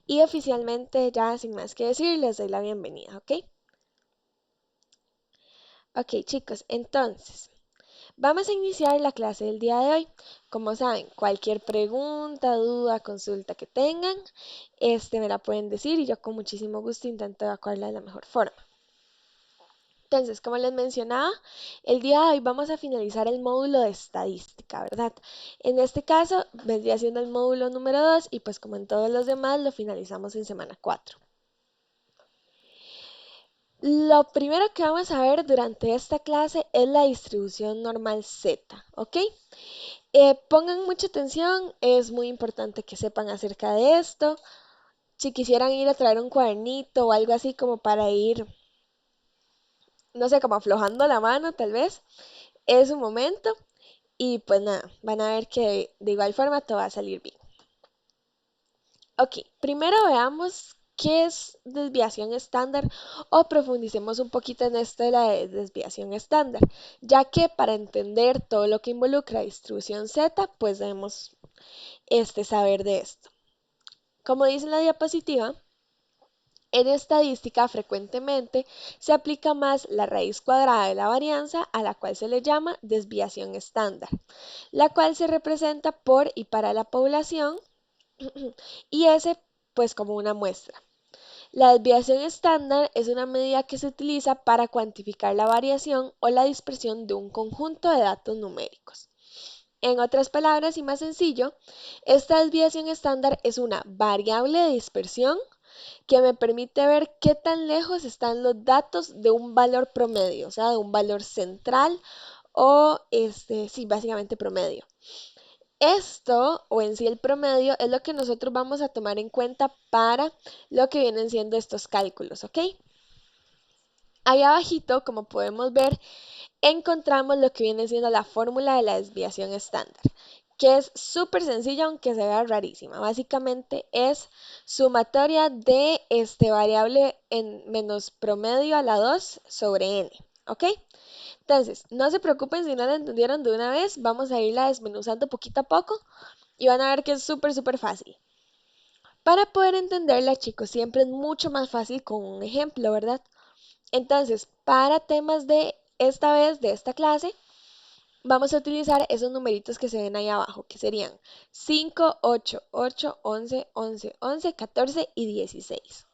Y oficialmente, ya sin más que decir, les doy la bienvenida, ¿ok? Ok, chicos, entonces, vamos a iniciar la clase del día de hoy. Como saben, cualquier pregunta, duda, consulta que tengan, me la pueden decir y yo con muchísimo gusto intento evacuarla de la mejor forma. Entonces, como les mencionaba, el día de hoy vamos a finalizar el módulo de estadística, ¿verdad? En este caso, vendría siendo el módulo número 2 y pues como en todos los demás, lo finalizamos en semana 4. Lo primero que vamos a ver durante esta clase es la distribución normal Z, ¿ok? Pongan mucha atención, es muy importante que sepan acerca de esto. Si quisieran ir a traer un cuadernito o algo así como para ir, no sé, como aflojando la mano tal vez, es un momento. Y pues nada, van a ver que de igual forma todo va a salir bien. Ok, primero veamos qué es desviación estándar o profundicemos un poquito en esto de la desviación estándar, ya que para entender todo lo que involucra distribución Z, pues debemos saber de esto. Como dice en la diapositiva, en estadística frecuentemente se aplica más la raíz cuadrada de la varianza a la cual se le llama desviación estándar, la cual se representa por y para la población y ese pues como una muestra. La desviación estándar es una medida que se utiliza para cuantificar la variación o la dispersión de un conjunto de datos numéricos. En otras palabras y más sencillo, esta desviación estándar es una variable de dispersión que me permite ver qué tan lejos están los datos de un valor promedio, o sea, de un valor central o sí, básicamente promedio. Esto, o en sí el promedio, es lo que nosotros vamos a tomar en cuenta para lo que vienen siendo estos cálculos, ¿ok? Ahí abajito, como podemos ver, encontramos lo que viene siendo la fórmula de la desviación estándar, que es súper sencilla aunque se vea rarísima. Básicamente es sumatoria de este variable en menos promedio a la 2 sobre n, ¿ok? Entonces, no se preocupen si no la entendieron de una vez, vamos a irla desmenuzando poquito a poco y van a ver que es súper fácil. Para poder entenderla, chicos, siempre es mucho más fácil con un ejemplo, ¿verdad? Entonces, para temas de esta vez, de esta clase, vamos a utilizar esos numeritos que se ven ahí abajo, que serían 5, 8, 8, 11, 11, 11, 14 y 16.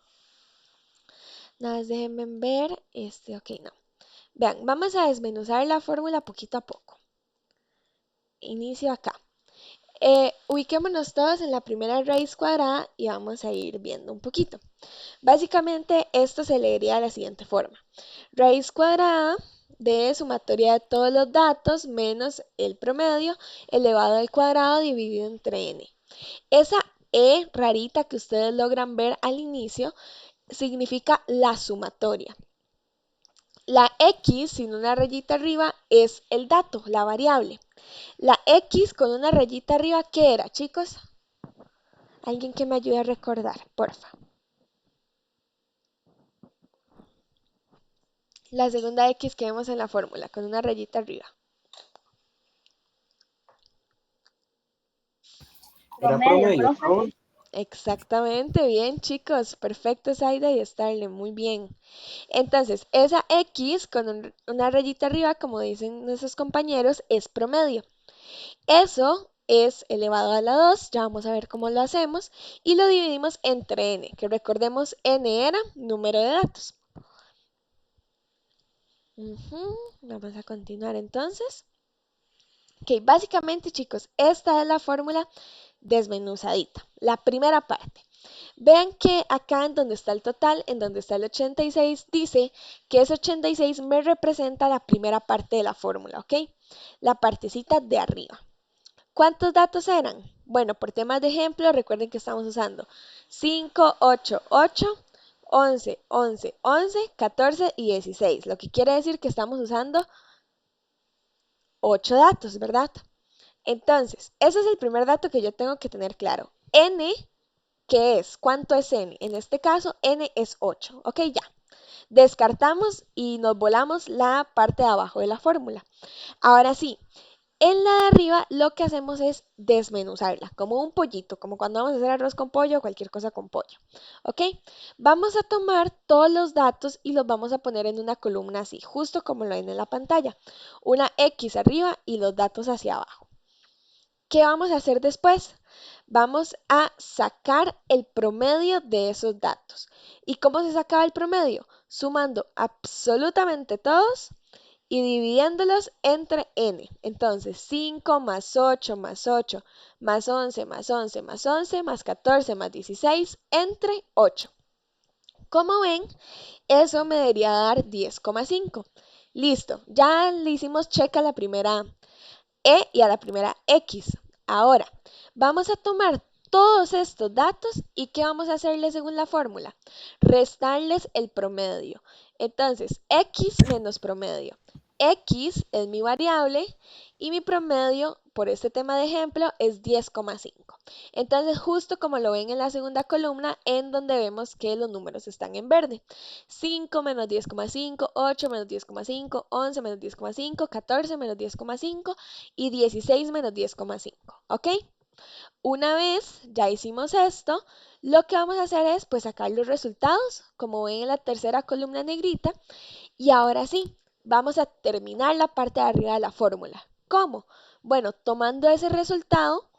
Nada más déjenme ver, ok, no. Vean, vamos a desmenuzar la fórmula poquito a poco. Inicio acá. Ubiquémonos todos en la primera raíz cuadrada y vamos a ir viendo un poquito. Básicamente esto se leería de la siguiente forma. Raíz cuadrada de sumatoria de todos los datos menos el promedio elevado al cuadrado dividido entre n. Esa e rarita que ustedes logran ver al inicio significa la sumatoria. La x sin una rayita arriba es el dato, la variable. La x con una rayita arriba, ¿qué era, chicos? Alguien que me ayude a recordar, porfa. La segunda x que vemos en la fórmula, con una rayita arriba. Era Promedio, promedio, profe. ¿no? Exactamente, bien, chicos. Perfecto, Zaida y Starle, muy bien. Entonces, esa x con una rayita arriba, como dicen nuestros compañeros, es promedio. Eso es elevado a la 2, ya vamos a ver cómo lo hacemos, y lo dividimos entre n, que recordemos n era número de datos. Vamos a continuar entonces. Ok, básicamente chicos, esta es la fórmula desmenuzadita, la primera parte. Vean que acá en donde está el total, en donde está el 86, dice que ese 86 me representa la primera parte de la fórmula, ¿ok? La partecita de arriba. ¿Cuántos datos eran? Bueno, por temas de ejemplo, recuerden que estamos usando 5, 8, 8, 11, 11, 11, 14 y 16, lo que quiere decir que estamos usando 8 datos, ¿verdad? Entonces, ese es el primer dato que yo tengo que tener claro. N, ¿qué es? ¿Cuánto es N? En este caso, N es 8. Ok, ya. Descartamos y nos volamos la parte de abajo de la fórmula. Ahora sí, En la de arriba lo que hacemos es desmenuzarla, como un pollito, como cuando vamos a hacer arroz con pollo o cualquier cosa con pollo. ¿Ok? Vamos a tomar todos los datos y los vamos a poner en una columna así, justo como lo ven en la pantalla. Una X arriba y los datos hacia abajo. ¿Qué vamos a hacer después? Vamos a sacar el promedio de esos datos. ¿Y cómo se sacaba el promedio? Sumando absolutamente todos y dividiéndolos entre n. Entonces, 5 más 8 más 8 más 11 más 11 más 11 más 14 más 16 entre 8. Como ven, eso me debería dar 10,5. Listo, ya le hicimos check a la primera y a la primera X. Ahora, vamos a tomar todos estos datos y ¿qué vamos a hacerle según la fórmula? Restarles el promedio. Entonces, X menos promedio. X es mi variable y mi promedio, por este tema de ejemplo, es 10,5. Entonces, justo como lo ven en la segunda columna, en donde vemos que los números están en verde. 5 menos 10,5, 8 menos 10,5, 11 menos 10,5, 14 menos 10,5 y 16 menos 10,5. ¿Ok? Una vez ya hicimos esto, lo que vamos a hacer es pues sacar los resultados, como ven en la tercera columna negrita, y ahora sí, vamos a terminar la parte de arriba de la fórmula. ¿Cómo? Bueno, tomando ese resultado,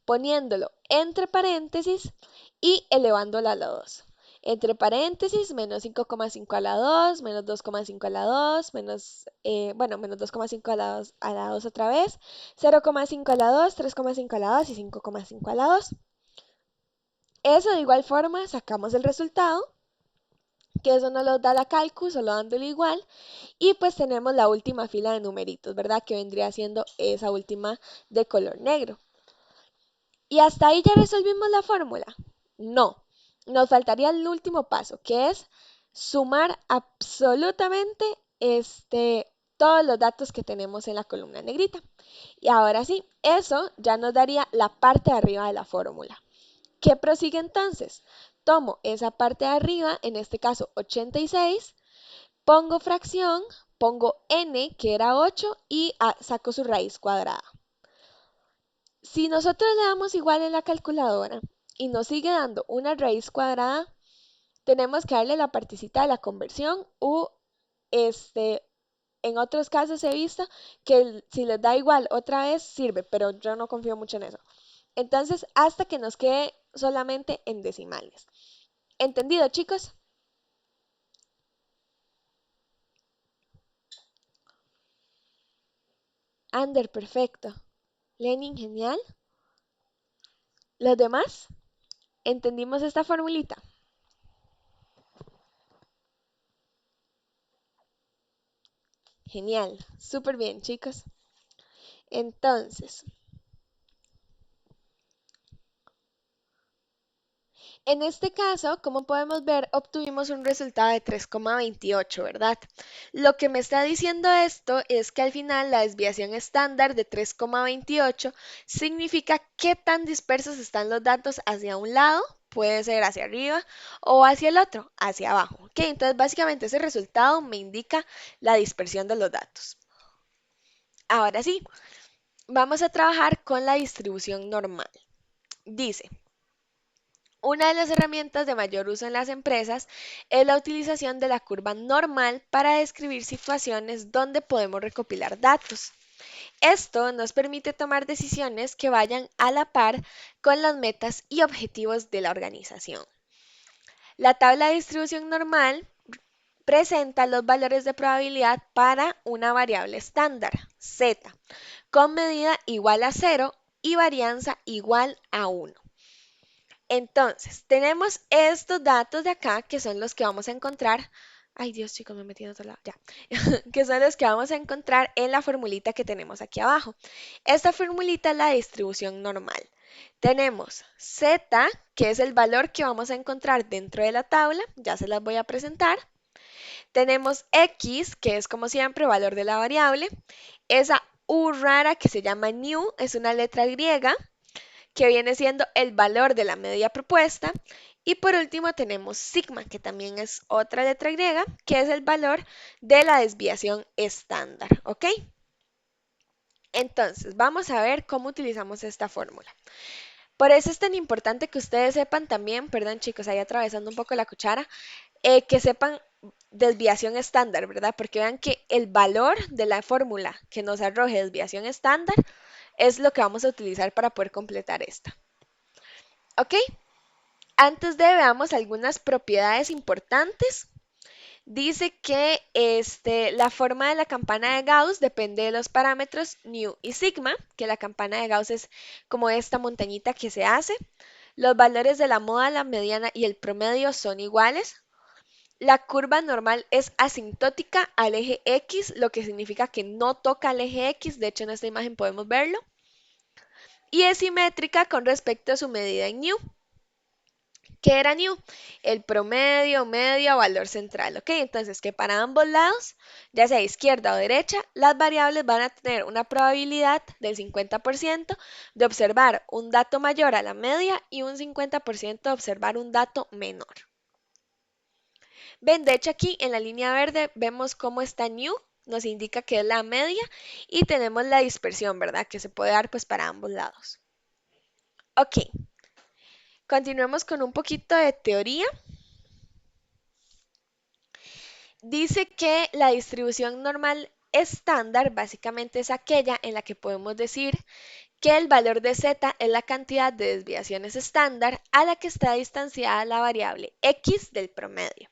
poniéndolo entre paréntesis y elevándola a la 2. Entre paréntesis, menos 5,5 a la 2, menos 2,5 a la 2, menos 2,5 a la 2 otra vez, 0,5 a la 2, 3,5 a la 2 y 5,5 a la 2. Eso de igual forma sacamos el resultado, que eso nos lo da la calcu, solo dándole igual, y pues tenemos la última fila de numeritos, ¿verdad? Que vendría siendo esa última de color negro. ¿Y hasta ahí ya resolvimos la fórmula? No, nos faltaría el último paso, que es sumar absolutamente todos los datos que tenemos en la columna negrita. Y ahora sí, eso ya nos daría la parte de arriba de la fórmula. ¿Qué prosigue entonces? Tomo esa parte de arriba, en este caso 86, pongo fracción, pongo n, que era 8, y saco su raíz cuadrada. Si nosotros le damos igual en la calculadora y nos sigue dando una raíz cuadrada, tenemos que darle la partecita de la conversión o en otros casos he visto que si les da igual otra vez sirve, pero yo no confío mucho en eso. Entonces, hasta que nos quede solamente en decimales. ¿Entendido, chicos? Ander, perfecto. Lenin, genial. ¿Los demás? ¿Entendimos esta formulita? Genial, súper bien, chicos. Entonces, en este caso, como podemos ver, obtuvimos un resultado de 3,28, ¿verdad? Lo que me está diciendo esto es que al final la desviación estándar de 3,28 significa qué tan dispersos están los datos hacia un lado, puede ser hacia arriba, o hacia el otro, hacia abajo. ¿Ok? Entonces, básicamente ese resultado me indica la dispersión de los datos. Ahora sí, vamos a trabajar con la distribución normal. Dice, una de las herramientas de mayor uso en las empresas es la utilización de la curva normal para describir situaciones donde podemos recopilar datos. Esto nos permite tomar decisiones que vayan a la par con las metas y objetivos de la organización. La tabla de distribución normal presenta los valores de probabilidad para una variable estándar, z, con medida igual a 0 y varianza igual a 1. Entonces, tenemos estos datos de acá que son los que vamos a encontrar. Ay, Dios, chicos, me metí en otro lado. Ya. Que son los que vamos a encontrar en la formulita que tenemos aquí abajo. Esta formulita es la distribución normal. Tenemos z, que es el valor que vamos a encontrar dentro de la tabla. Ya se las voy a presentar. Tenemos x, que es como siempre valor de la variable. Esa u rara que se llama new es una letra griega que viene siendo el valor de la media propuesta. Y por último tenemos sigma, que también es otra letra griega, que es el valor de la desviación estándar, ¿ok? Entonces, vamos a ver cómo utilizamos esta fórmula. Por eso es tan importante que ustedes sepan también, perdón chicos, ahí atravesando un poco la cuchara, que sepan desviación estándar, ¿verdad? Porque vean que el valor de la fórmula que nos arroje desviación estándar es lo que vamos a utilizar para poder completar esta. ¿Ok? Antes de veamos algunas propiedades importantes. Dice que la forma de la campana de Gauss depende de los parámetros nu y sigma, que la campana de Gauss es como esta montañita que se hace. Los valores de la moda, la mediana y el promedio son iguales. La curva normal es asintótica al eje X, lo que significa que no toca al eje X. De hecho, en esta imagen podemos verlo. Y es simétrica con respecto a su medida en nu. ¿Qué era new? El promedio, media o valor central, ¿ok? Entonces, que para ambos lados, ya sea izquierda o derecha, las variables van a tener una probabilidad del 50% de observar un dato mayor a la media y un 50% de observar un dato menor. Ven, de hecho aquí en la línea verde vemos cómo está new, nos indica que es la media y tenemos la dispersión, ¿verdad? Que se puede dar pues para ambos lados. Ok, continuemos con un poquito de teoría. Dice que la distribución normal estándar básicamente es aquella en la que podemos decir que el valor de z es la cantidad de desviaciones estándar a la que está distanciada la variable x del promedio.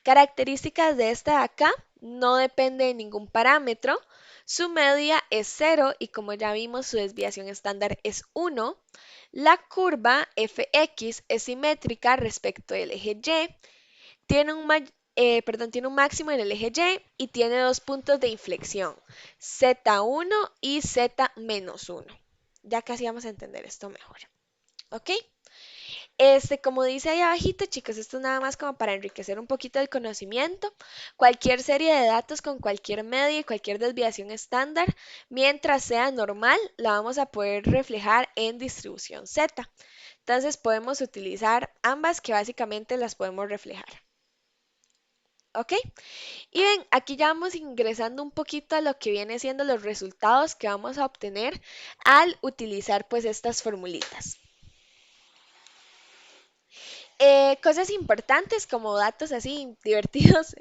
Características de esta de acá, no depende de ningún parámetro, su media es 0 y como ya vimos su desviación estándar es 1. La curva fx es simétrica respecto del eje y, tiene tiene un máximo en el eje Y y tiene dos puntos de inflexión, Z1 y Z-1. Ya casi vamos a entender esto mejor. ¿Ok? Como dice ahí abajito, chicos, esto es nada más como para enriquecer un poquito el conocimiento. Cualquier serie de datos con cualquier media y cualquier desviación estándar, mientras sea normal, la vamos a poder reflejar en distribución Z. Entonces podemos utilizar ambas que básicamente las podemos reflejar. ¿Ok? Y ven, aquí ya vamos ingresando un poquito a lo que viene siendo los resultados que vamos a obtener al utilizar pues estas formulitas. Cosas importantes como datos así divertidos.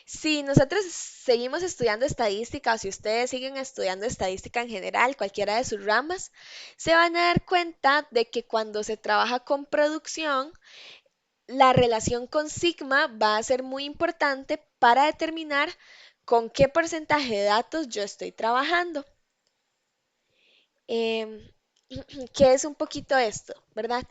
Si nosotros seguimos estudiando estadística o si ustedes siguen estudiando estadística en general, cualquiera de sus ramas, se van a dar cuenta de que cuando se trabaja con producción, la relación con sigma va a ser muy importante para determinar con qué porcentaje de datos yo estoy trabajando. Em, ¿Qué es un poquito esto, verdad?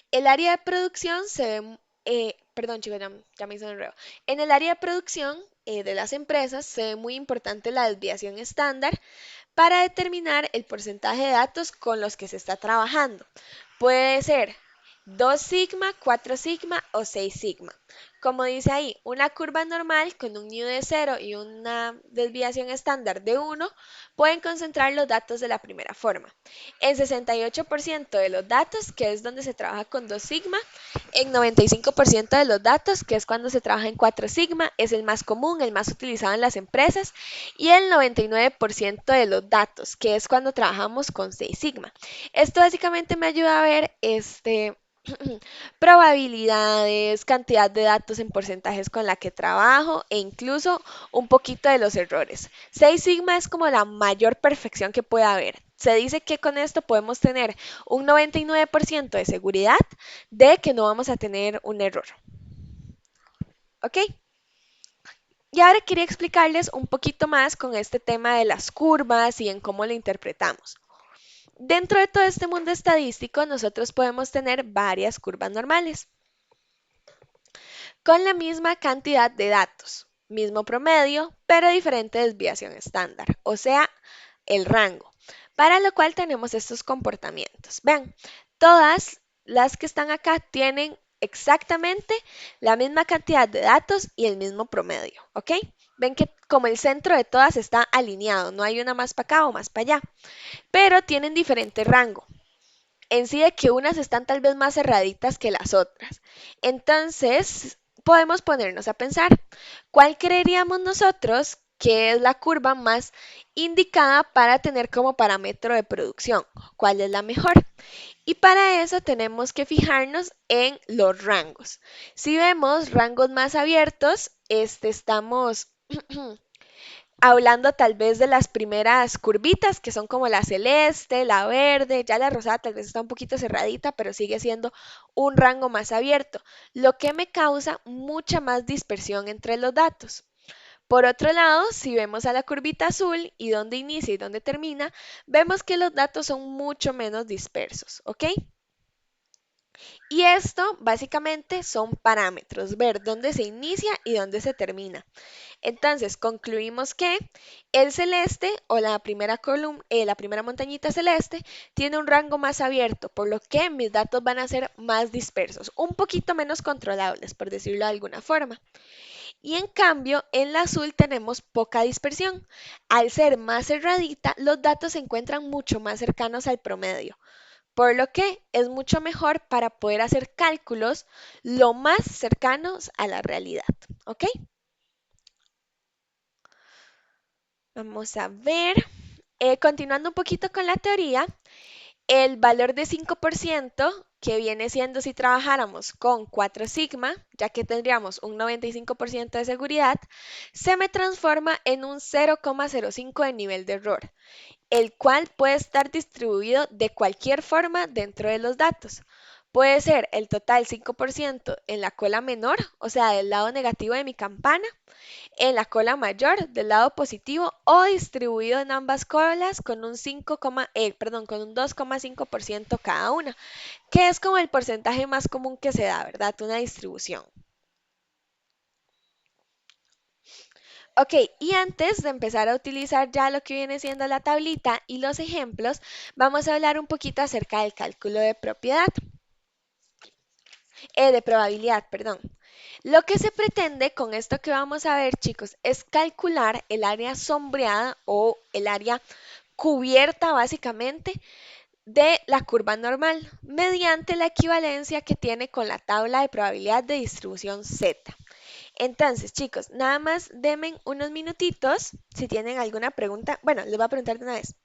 El área de producción se ve, perdón chicos, ya me hice un enredo. En el área de producción de las empresas se ve muy importante la desviación estándar para determinar el porcentaje de datos con los que se está trabajando. Puede ser 2 sigma, 4 sigma o 6 sigma. Como dice ahí, una curva normal con un nu de 0 y una desviación estándar de 1 pueden concentrar los datos de la primera forma. En 68% de los datos, que es donde se trabaja con 2 sigma, en 95% de los datos, que es cuando se trabaja en 4 sigma, es el más común, el más utilizado en las empresas, y el 99% de los datos, que es cuando trabajamos con 6 sigma. Esto básicamente me ayuda a ver probabilidades, cantidad de datos en porcentajes con la que trabajo e incluso un poquito de los errores. 6 sigma es como la mayor perfección que puede haber. Se dice que con esto podemos tener un 99% de seguridad de que no vamos a tener un error. ¿Ok? Y ahora quería explicarles un poquito más con este tema de las curvas y en cómo lo interpretamos. Dentro de todo este mundo estadístico, nosotros podemos tener varias curvas normales con la misma cantidad de datos, mismo promedio, pero diferente desviación estándar, o sea, el rango, para lo cual tenemos estos comportamientos. Vean, todas las que están acá tienen exactamente la misma cantidad de datos y el mismo promedio, ¿ok? Ven que como el centro de todas está alineado, no hay una más para acá o más para allá, pero tienen diferente rango. En sí de que unas están tal vez más cerraditas que las otras. Entonces, podemos ponernos a pensar, ¿cuál creeríamos nosotros que es la curva más indicada para tener como parámetro de producción, cuál es la mejor. Y para eso tenemos que fijarnos en los rangos. Si vemos rangos más abiertos, estamos hablando tal vez de las primeras curvitas, que son como la celeste, la verde, ya la rosada tal vez está un poquito cerradita, pero sigue siendo un rango más abierto, lo que me causa mucha más dispersión entre los datos. Por otro lado, si vemos a la curvita azul y dónde inicia y dónde termina, vemos que los datos son mucho menos dispersos, ¿ok? Y esto básicamente son parámetros, ver dónde se inicia y dónde se termina. Entonces, concluimos que el celeste o la primera la primera montañita celeste tiene un rango más abierto, por lo que mis datos van a ser más dispersos, un poquito menos controlables, por decirlo de alguna forma. Y en cambio, en la azul tenemos poca dispersión. Al ser más cerradita, los datos se encuentran mucho más cercanos al promedio, por lo que es mucho mejor para poder hacer cálculos lo más cercanos a la realidad. ¿Ok? Vamos a ver. Continuando un poquito con la teoría, el valor de 5%, que viene siendo si trabajáramos con 4 sigma, ya que tendríamos un 95% de seguridad, se me transforma en un 0,05 de nivel de error, el cual puede estar distribuido de cualquier forma dentro de los datos. Puede ser el total 5% en la cola menor, o sea, del lado negativo de mi campana, en la cola mayor del lado positivo o distribuido en ambas colas con un con un 2,5% cada una, que es como el porcentaje más común que se da, ¿verdad? Una distribución. Ok, y antes de empezar a utilizar ya lo que viene siendo la tablita y los ejemplos, vamos a hablar un poquito acerca del cálculo de propiedad, de probabilidad, perdón. Lo que se pretende con esto que vamos a ver, chicos, es calcular el área sombreada o el área cubierta básicamente de la curva normal mediante la equivalencia que tiene con la tabla de probabilidad de distribución Z. Entonces, chicos, nada más denme unos minutitos si tienen alguna pregunta. Bueno, les voy a preguntar de una vez.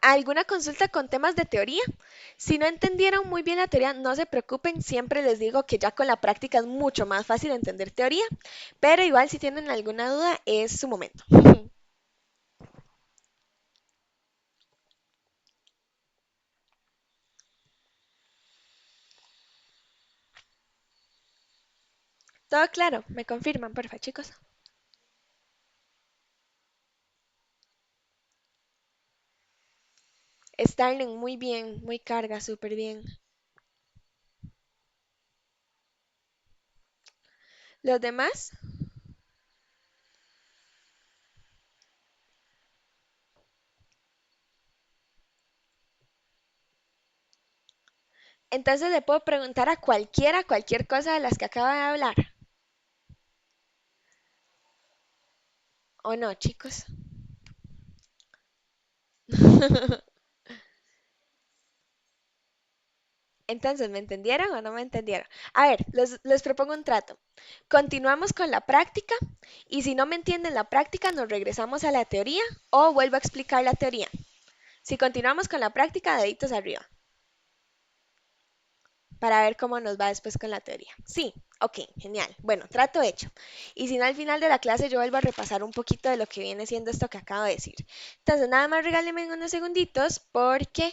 ¿Alguna consulta con temas de teoría? Si no entendieron muy bien la teoría, no se preocupen, siempre les digo que ya con la práctica es mucho más fácil entender teoría, pero igual si tienen alguna duda es su momento. Todo claro, me confirman, porfa, chicos. Starling, muy bien, muy carga, súper bien. Los demás, entonces le puedo preguntar a cualquiera cualquier cosa de las que acaba de hablar. ¿O no, chicos? Entonces, ¿me entendieron o no me entendieron? A ver, les propongo un trato. Continuamos con la práctica y si no me entienden la práctica, nos regresamos a la teoría o vuelvo a explicar la teoría. Si continuamos con la práctica, deditos arriba, para ver cómo nos va después con la teoría. Sí, ok, genial. Bueno, trato hecho. Y si no, al final de la clase yo vuelvo a repasar un poquito de lo que viene siendo esto que acabo de decir. Entonces, nada más regálenme unos segunditos porque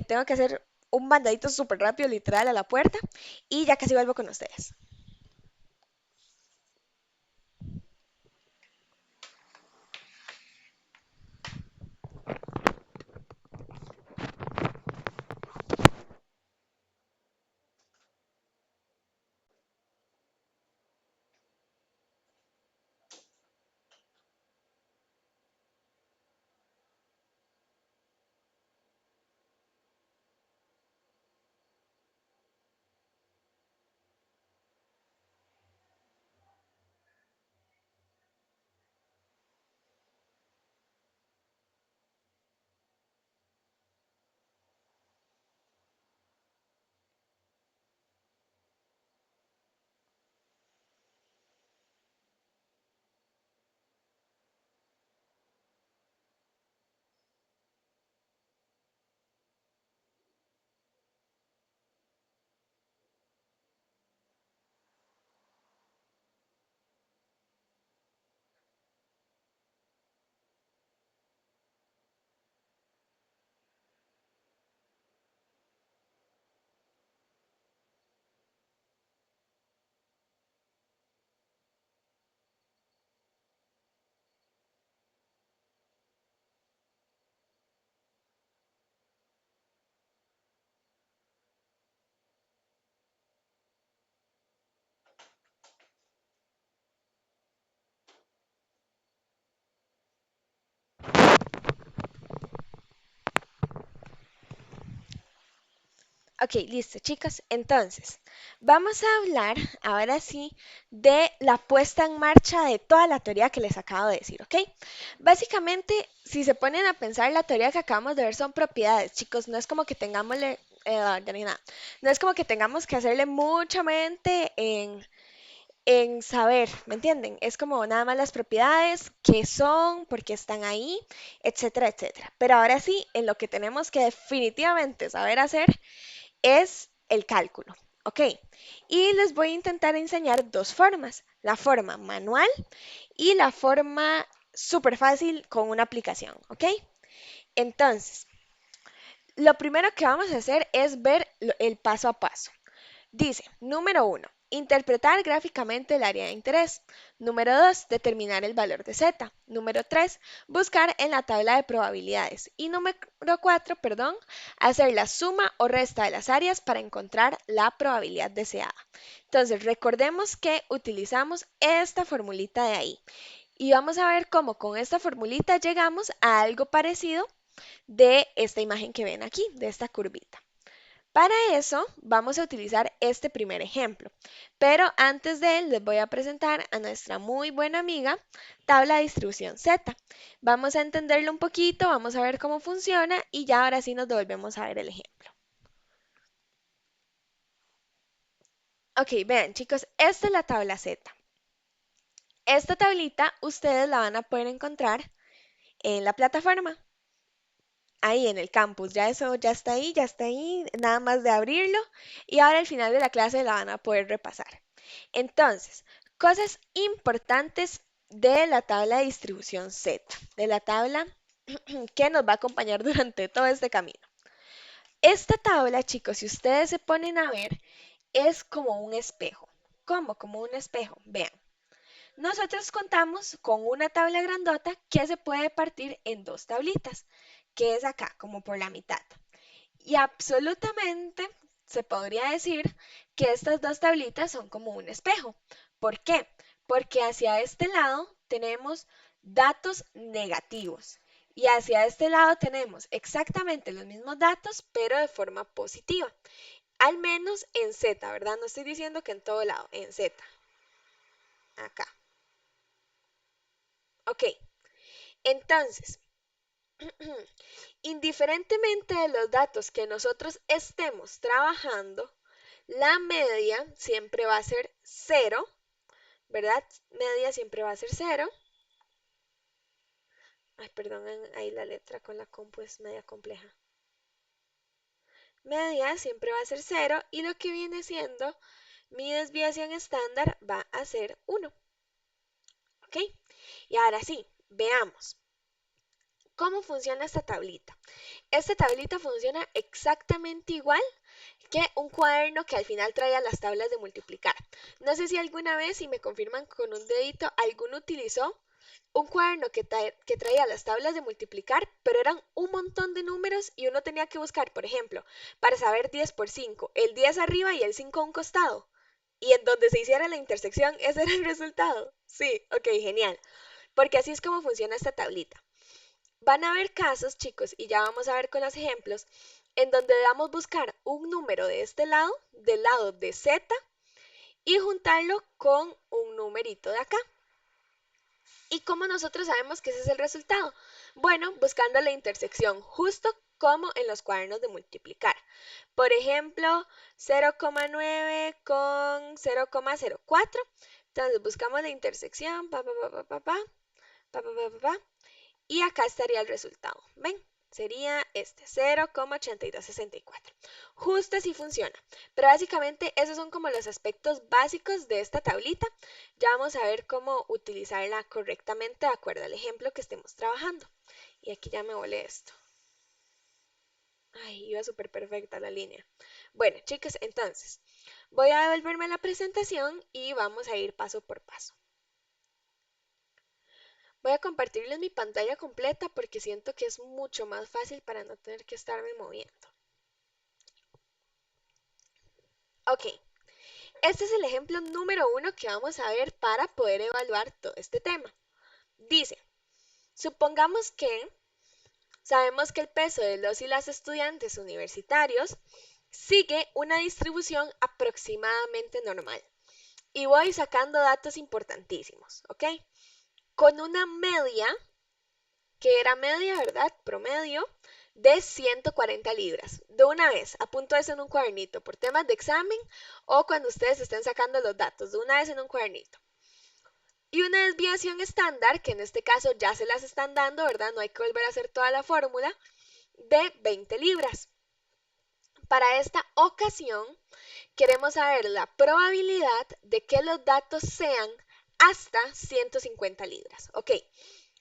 tengo que hacer un mandadito súper rápido, literal, a la puerta y ya casi vuelvo con ustedes. Ok, listo, chicos. Entonces, vamos a hablar ahora sí de la puesta en marcha de toda la teoría que les acabo de decir, ¿ok? Básicamente, si se ponen a pensar, la teoría que acabamos de ver son propiedades, chicos. No es como que tengamos, ya ni nada. No es como que tengamos que hacerle mucha mente en saber, ¿me entienden? Es como nada más las propiedades, qué son, por qué están ahí, etcétera, etcétera. Pero ahora sí, en lo que tenemos que definitivamente saber hacer es el cálculo, ¿ok? Y les voy a intentar enseñar dos formas, la forma manual y la forma súper fácil con una aplicación, ¿ok? Entonces, lo primero que vamos a hacer es ver el paso a paso. Dice, número uno, interpretar gráficamente el área de interés. Número 2, determinar el valor de z. Número 3, buscar en la tabla de probabilidades. Y número 4, perdón, hacer la suma o resta de las áreas para encontrar la probabilidad deseada. Entonces, recordemos que utilizamos esta formulita de ahí. Y vamos a ver cómo con esta formulita llegamos a algo parecido de esta imagen que ven aquí, de esta curvita. Para eso vamos a utilizar este primer ejemplo, pero antes de él les voy a presentar a nuestra muy buena amiga tabla de distribución Z. Vamos a entenderlo un poquito, vamos a ver cómo funciona y ya ahora sí nos devolvemos a ver el ejemplo. Ok, vean chicos, esta es la tabla Z. Esta tablita ustedes la van a poder encontrar en la plataforma, ahí en el campus. Ya eso ya está ahí, nada más de abrirlo y ahora al final de la clase la van a poder repasar. Entonces, cosas importantes de la tabla de distribución Z, de la tabla que nos va a acompañar durante todo este camino. Esta tabla, chicos, si ustedes se ponen a ver, es como un espejo. ¿Cómo? Como un espejo. Vean, nosotros contamos con una tabla grandota que se puede partir en dos tablitas, que es acá, como por la mitad. Y absolutamente se podría decir que estas dos tablitas son como un espejo. ¿Por qué? Porque hacia este lado tenemos datos negativos y hacia este lado tenemos exactamente los mismos datos, pero de forma positiva. Al menos en Z, ¿verdad? No estoy diciendo que en todo lado, en Z. Acá. Ok. Entonces, indiferentemente de los datos que nosotros estemos trabajando, la media siempre va a ser cero, ¿verdad? Media siempre va a ser cero. Ay, perdón, ahí la letra con la compu es media compleja. Media siempre va a ser cero y lo que viene siendo mi desviación estándar va a ser 1. ¿Ok? Y ahora sí, veamos cómo funciona esta tablita. Esta tablita funciona exactamente igual que un cuaderno que al final traía las tablas de multiplicar. No sé si alguna vez, si me confirman con un dedito, alguno utilizó un cuaderno que traía las tablas de multiplicar, pero eran un montón de números y uno tenía que buscar, por ejemplo, para saber 10 por 5, el 10 arriba y el 5 a un costado. Y en donde se hiciera la intersección, ese era el resultado. Sí, ok, genial. Porque así es como funciona esta tablita. Van a haber casos, chicos, y ya vamos a ver con los ejemplos, en donde debamos buscar un número de este lado, del lado de Z, y juntarlo con un numerito de acá. ¿Y cómo nosotros sabemos que ese es el resultado? Bueno, buscando la intersección, justo como en los cuadernos de multiplicar. Por ejemplo, 0,9 con 0,04. Entonces buscamos la intersección, y acá estaría el resultado. ¿Ven? Sería este 0,8264. Justo así funciona. Pero básicamente esos son como los aspectos básicos de esta tablita. Ya vamos a ver cómo utilizarla correctamente de acuerdo al ejemplo que estemos trabajando. Y aquí ya me volé esto. Ay, iba súper perfecta la línea. Bueno, chicos, entonces voy a devolverme a la presentación y vamos a ir paso por paso. Voy a compartirles mi pantalla completa porque siento que es mucho más fácil para no tener que estarme moviendo. Ok, este es el ejemplo número 1 que vamos a ver para poder evaluar todo este tema. Dice, supongamos que sabemos que el peso de los y las estudiantes universitarios sigue una distribución aproximadamente normal. Y voy sacando datos importantísimos, ¿ok? Con una media, que era media, ¿verdad? Promedio, de 140 libras. De una vez, apunto eso en un cuadernito por temas de examen o cuando ustedes estén sacando los datos, de una vez en un cuadernito. Y una desviación estándar, que en este caso ya se las están dando, ¿verdad? No hay que volver a hacer toda la fórmula, de 20 libras. Para esta ocasión, queremos saber la probabilidad de que los datos sean hasta 150 libras. Ok,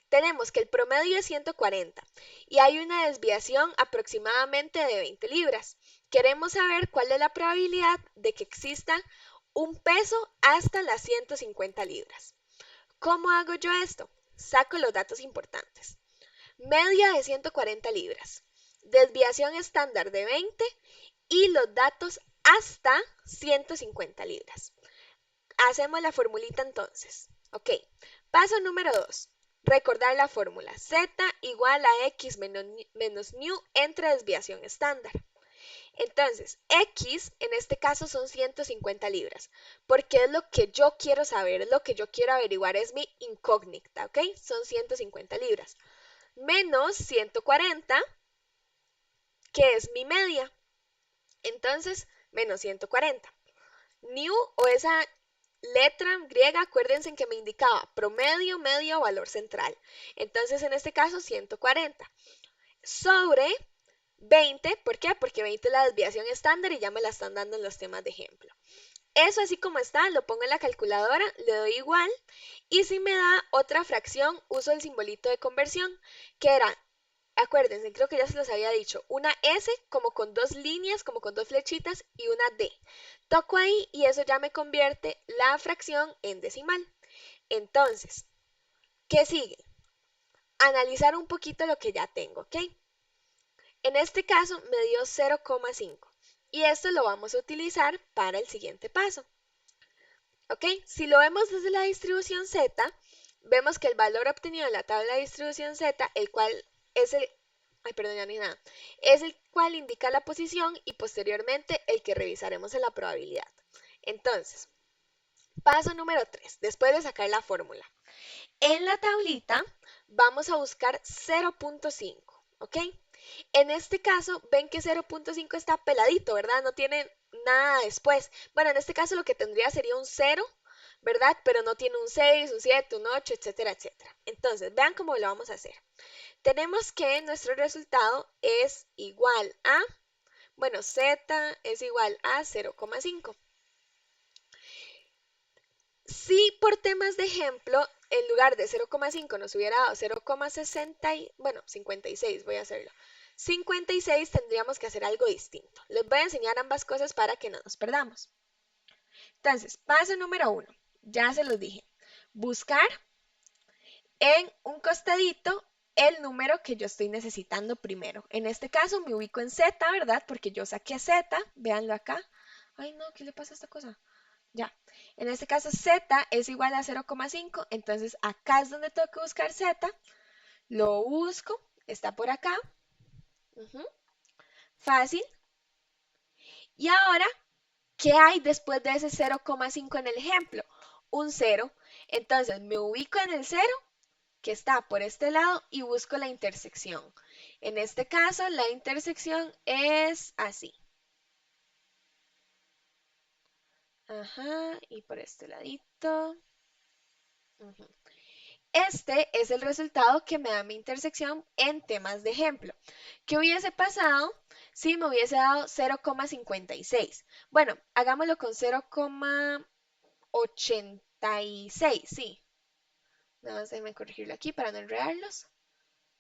tenemos que el promedio es 140 y hay una desviación aproximadamente de 20 libras. Queremos saber cuál es la probabilidad de que exista un peso hasta las 150 libras. ¿Cómo hago yo esto? Saco los datos importantes. Media de 140 libras, desviación estándar de 20 y los datos hasta 150 libras. Hacemos la formulita entonces. Ok, paso número 2. Recordar la fórmula. Z igual a X menos new entre desviación estándar. Entonces, X en este caso son 150 libras, porque es lo que yo quiero saber, es lo que yo quiero averiguar, es mi incógnita, ¿ok? Son 150 libras. Menos 140, que es mi media. Entonces, menos 140. New o esa letra griega, acuérdense que me indicaba promedio, medio, valor central. Entonces, en este caso, 140. Sobre 20, ¿por qué? Porque 20 es la desviación estándar y ya me la están dando en los temas de ejemplo. Eso así como está, lo pongo en la calculadora, le doy igual y si me da otra fracción, uso el simbolito de conversión, que era, acuérdense, creo que ya se los había dicho, una S como con dos líneas, como con dos flechitas y una D. Toco ahí y eso ya me convierte la fracción en decimal. Entonces, ¿qué sigue? Analizar un poquito lo que ya tengo, ¿ok? En este caso me dio 0,5 y esto lo vamos a utilizar para el siguiente paso. ¿Ok? Si lo vemos desde la distribución Z, vemos que el valor obtenido en la tabla de distribución Z, el cual es el, ay, perdón, ya ni nada, es el cual indica la posición y posteriormente el que revisaremos en la probabilidad. Entonces, paso número 3, después de sacar la fórmula. En la tablita vamos a buscar 0.5, ¿ok? En este caso, ven que 0.5 está peladito, ¿verdad? No tiene nada después. Bueno, en este caso lo que tendría sería un 0, ¿verdad? Pero no tiene un 6, un 7, un 8, etcétera, etcétera. Entonces, vean cómo lo vamos a hacer. Tenemos que nuestro resultado es igual a, bueno, z es igual a 0,5. Si por temas de ejemplo, en lugar de 0,5 nos hubiera dado 0,60, bueno, 56, voy a hacerlo. 56 tendríamos que hacer algo distinto. Les voy a enseñar ambas cosas para que no nos perdamos. Entonces, paso número 1, ya se los dije. Buscar en un costadito el número que yo estoy necesitando primero. En este caso me ubico en Z, ¿verdad? Porque yo saqué Z, véanlo acá. Ay, no, ¿qué le pasa a esta cosa? Ya, en este caso Z es igual a 0,5, entonces acá es donde tengo que buscar Z, lo busco, está por acá, fácil. Y ahora, ¿qué hay después de ese 0,5 en el ejemplo? Un 0, entonces me ubico en el 0 que está por este lado y busco la intersección. En este caso, la intersección es así. Ajá, y por este ladito. Este es el resultado que me da mi intersección en temas de ejemplo. ¿Qué hubiese pasado si me hubiese dado 0,56? Bueno, hagámoslo con 0,86, sí. Nada más déjenme corregirlo aquí para no enredarlos.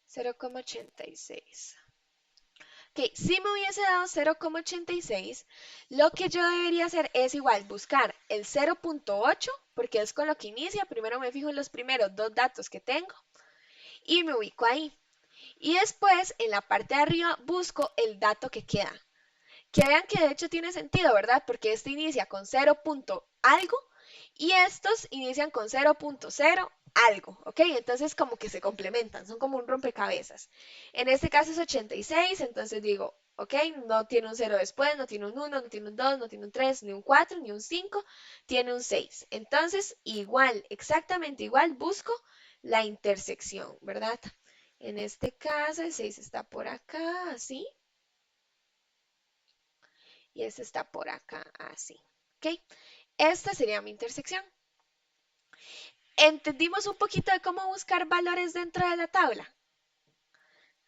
0,86. Ok, si me hubiese dado 0,86, lo que yo debería hacer es igual buscar el 0,8, porque es con lo que inicia. Primero me fijo en los primeros dos datos que tengo y me ubico ahí. Y después, en la parte de arriba, busco el dato que queda. Que vean que de hecho tiene sentido, ¿verdad? Porque este inicia con 0 algo y estos inician con 0.0 algo, ¿ok? Entonces como que se complementan, son como un rompecabezas. En este caso es 86, entonces digo ¿ok? No tiene un 0 después, no tiene un 1, no tiene un 2, no tiene un 3, ni un 4, ni un 5, tiene un 6. Entonces, igual, exactamente igual, busco la intersección, ¿verdad? En este caso, el 6 está por acá, así, y este está por acá, así, ¿ok? Esta sería mi intersección. ¿Entendimos un poquito de cómo buscar valores dentro de la tabla?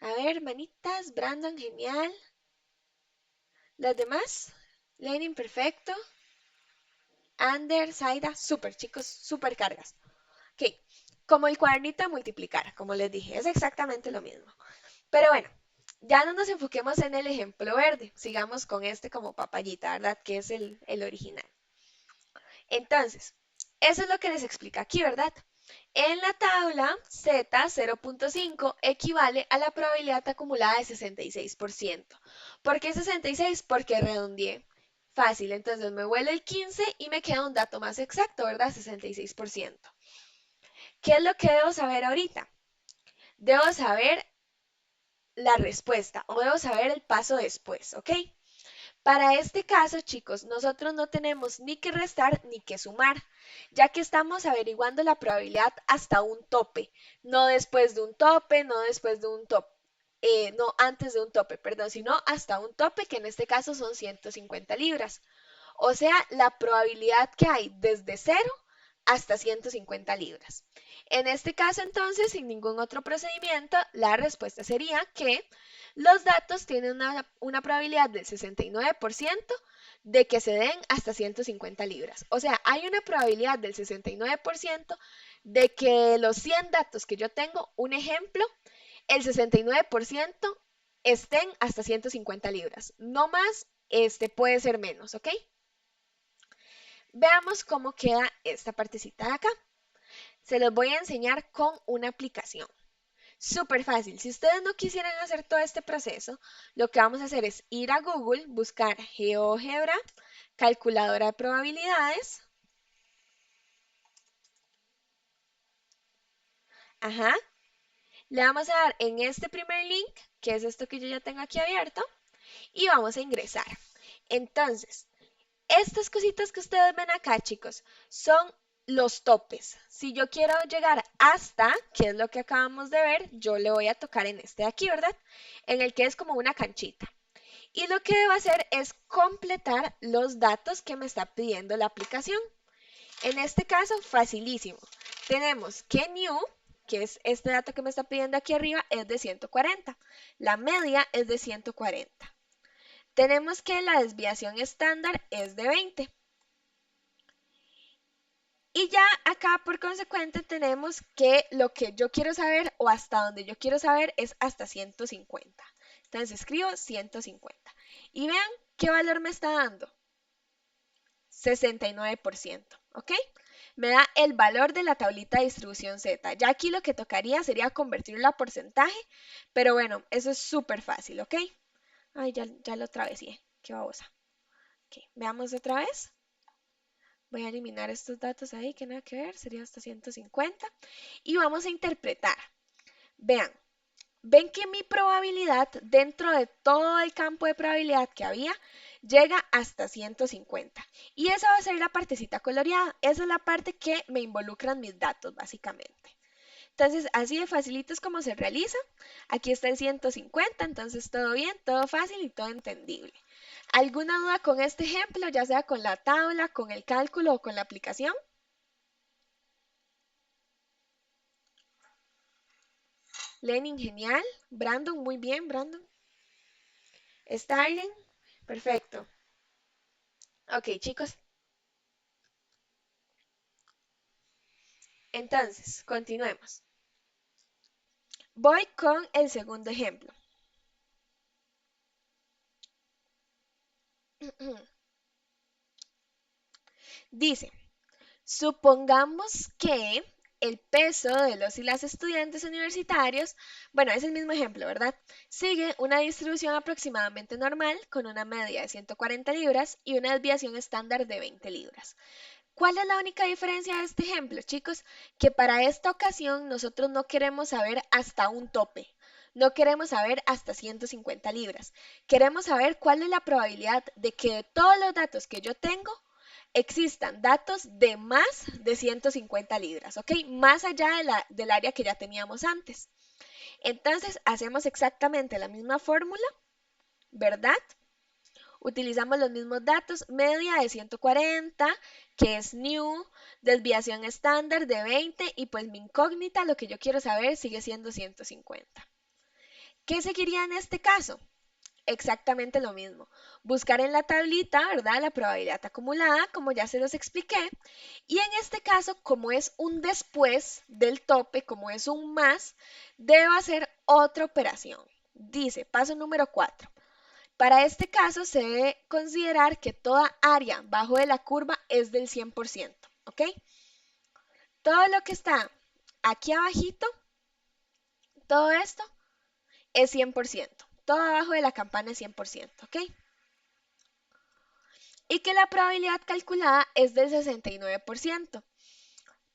A ver, manitas, Brandon, genial. ¿Las demás? Lenin, perfecto. Ander, Zaida, súper chicos, súper cargas. Ok, como el cuadernito de multiplicar, como les dije, es exactamente lo mismo. Pero bueno, ya no nos enfoquemos en el ejemplo verde, sigamos con este como papayita, ¿verdad? Que es el original. Entonces, eso es lo que les explica aquí, ¿verdad? En la tabla, Z 0.5 equivale a la probabilidad acumulada de 66%. ¿Por qué 66? Porque redondeé. Fácil, entonces me vuelve el 15 y me queda un dato más exacto, ¿verdad? 66%. ¿Qué es lo que debo saber ahorita? Debo saber la respuesta o debo saber el paso después, ¿ok? Para este caso, chicos, nosotros no tenemos ni que restar ni que sumar, ya que estamos averiguando la probabilidad hasta un tope, no después de un tope, no después de un tope, no antes de un tope, perdón, sino hasta un tope, que en este caso son 150 libras. O sea, la probabilidad que hay desde 0 hasta 150 libras. En este caso, entonces, sin ningún otro procedimiento, la respuesta sería que los datos tienen una probabilidad del 69% de que se den hasta 150 libras. O sea, hay una probabilidad del 69% de que los 100 datos que yo tengo, un ejemplo, el 69% estén hasta 150 libras. No más, puede ser menos, ¿ok? Veamos cómo queda esta partecita de acá. Se los voy a enseñar con una aplicación. Súper fácil. Si ustedes no quisieran hacer todo este proceso, lo que vamos a hacer es ir a Google, buscar GeoGebra, calculadora de probabilidades. Ajá. Le vamos a dar en este primer link, que es esto que yo ya tengo aquí abierto, y vamos a ingresar. Entonces, estas cositas que ustedes ven acá, chicos, son los topes. Si yo quiero llegar hasta, que es lo que acabamos de ver, yo le voy a tocar en este de aquí, ¿verdad? En el que es como una canchita. Y lo que debo hacer es completar los datos que me está pidiendo la aplicación. En este caso, facilísimo. Tenemos que new, que es este dato que me está pidiendo aquí arriba, es de 140. La media es de 140. Tenemos que la desviación estándar es de 20. Y ya acá por consecuente tenemos que lo que yo quiero saber o hasta donde yo quiero saber es hasta 150. Entonces escribo 150. Y vean qué valor me está dando. 69%, ¿ok? Me da el valor de la tablita de distribución Z. Ya aquí lo que tocaría sería convertirlo a porcentaje, pero bueno, eso es súper fácil, ¿ok? Ay, ya lo atravesé, qué babosa. Ok, veamos otra vez. Voy a eliminar estos datos ahí que nada que ver, sería hasta 150. Y vamos a interpretar. Vean, ven que mi probabilidad dentro de todo el campo de probabilidad que había llega hasta 150. Y esa va a ser la partecita coloreada. Esa es la parte que me involucran mis datos, básicamente. Entonces, así de facilito es como se realiza. Aquí está el 150, entonces todo bien, todo fácil y todo entendible. ¿Alguna duda con este ejemplo, ya sea con la tabla, con el cálculo o con la aplicación? Lenin, genial. Brandon, muy bien, Brandon. Starling, perfecto. Ok, chicos. Entonces, continuemos. Voy con el segundo ejemplo. Dice, supongamos que el peso de los y las estudiantes universitarios, bueno, es el mismo ejemplo, ¿verdad? Sigue una distribución aproximadamente normal con una media de 140 libras y una desviación estándar de 20 libras. ¿Cuál es la única diferencia de este ejemplo, chicos? Que para esta ocasión nosotros no queremos saber hasta un tope. No queremos saber hasta 150 libras. Queremos saber cuál es la probabilidad de que de todos los datos que yo tengo existan datos de más de 150 libras, ¿ok? Más allá del área que ya teníamos antes. Entonces, hacemos exactamente la misma fórmula, ¿verdad? Utilizamos los mismos datos, media de 140, que es new, desviación estándar de 20 y pues mi incógnita, lo que yo quiero saber, sigue siendo 150. ¿Qué seguiría en este caso? Exactamente lo mismo. Buscar en la tablita, ¿verdad? La probabilidad acumulada, como ya se los expliqué. Y en este caso, como es un después del tope, como es un más, debo hacer otra operación. Dice, paso número 4. Para este caso se debe considerar que toda área bajo de la curva es del 100%, ¿ok? Todo lo que está aquí abajito, todo esto es 100%. Todo abajo de la campana es 100%, ¿ok? Y que la probabilidad calculada es del 69%.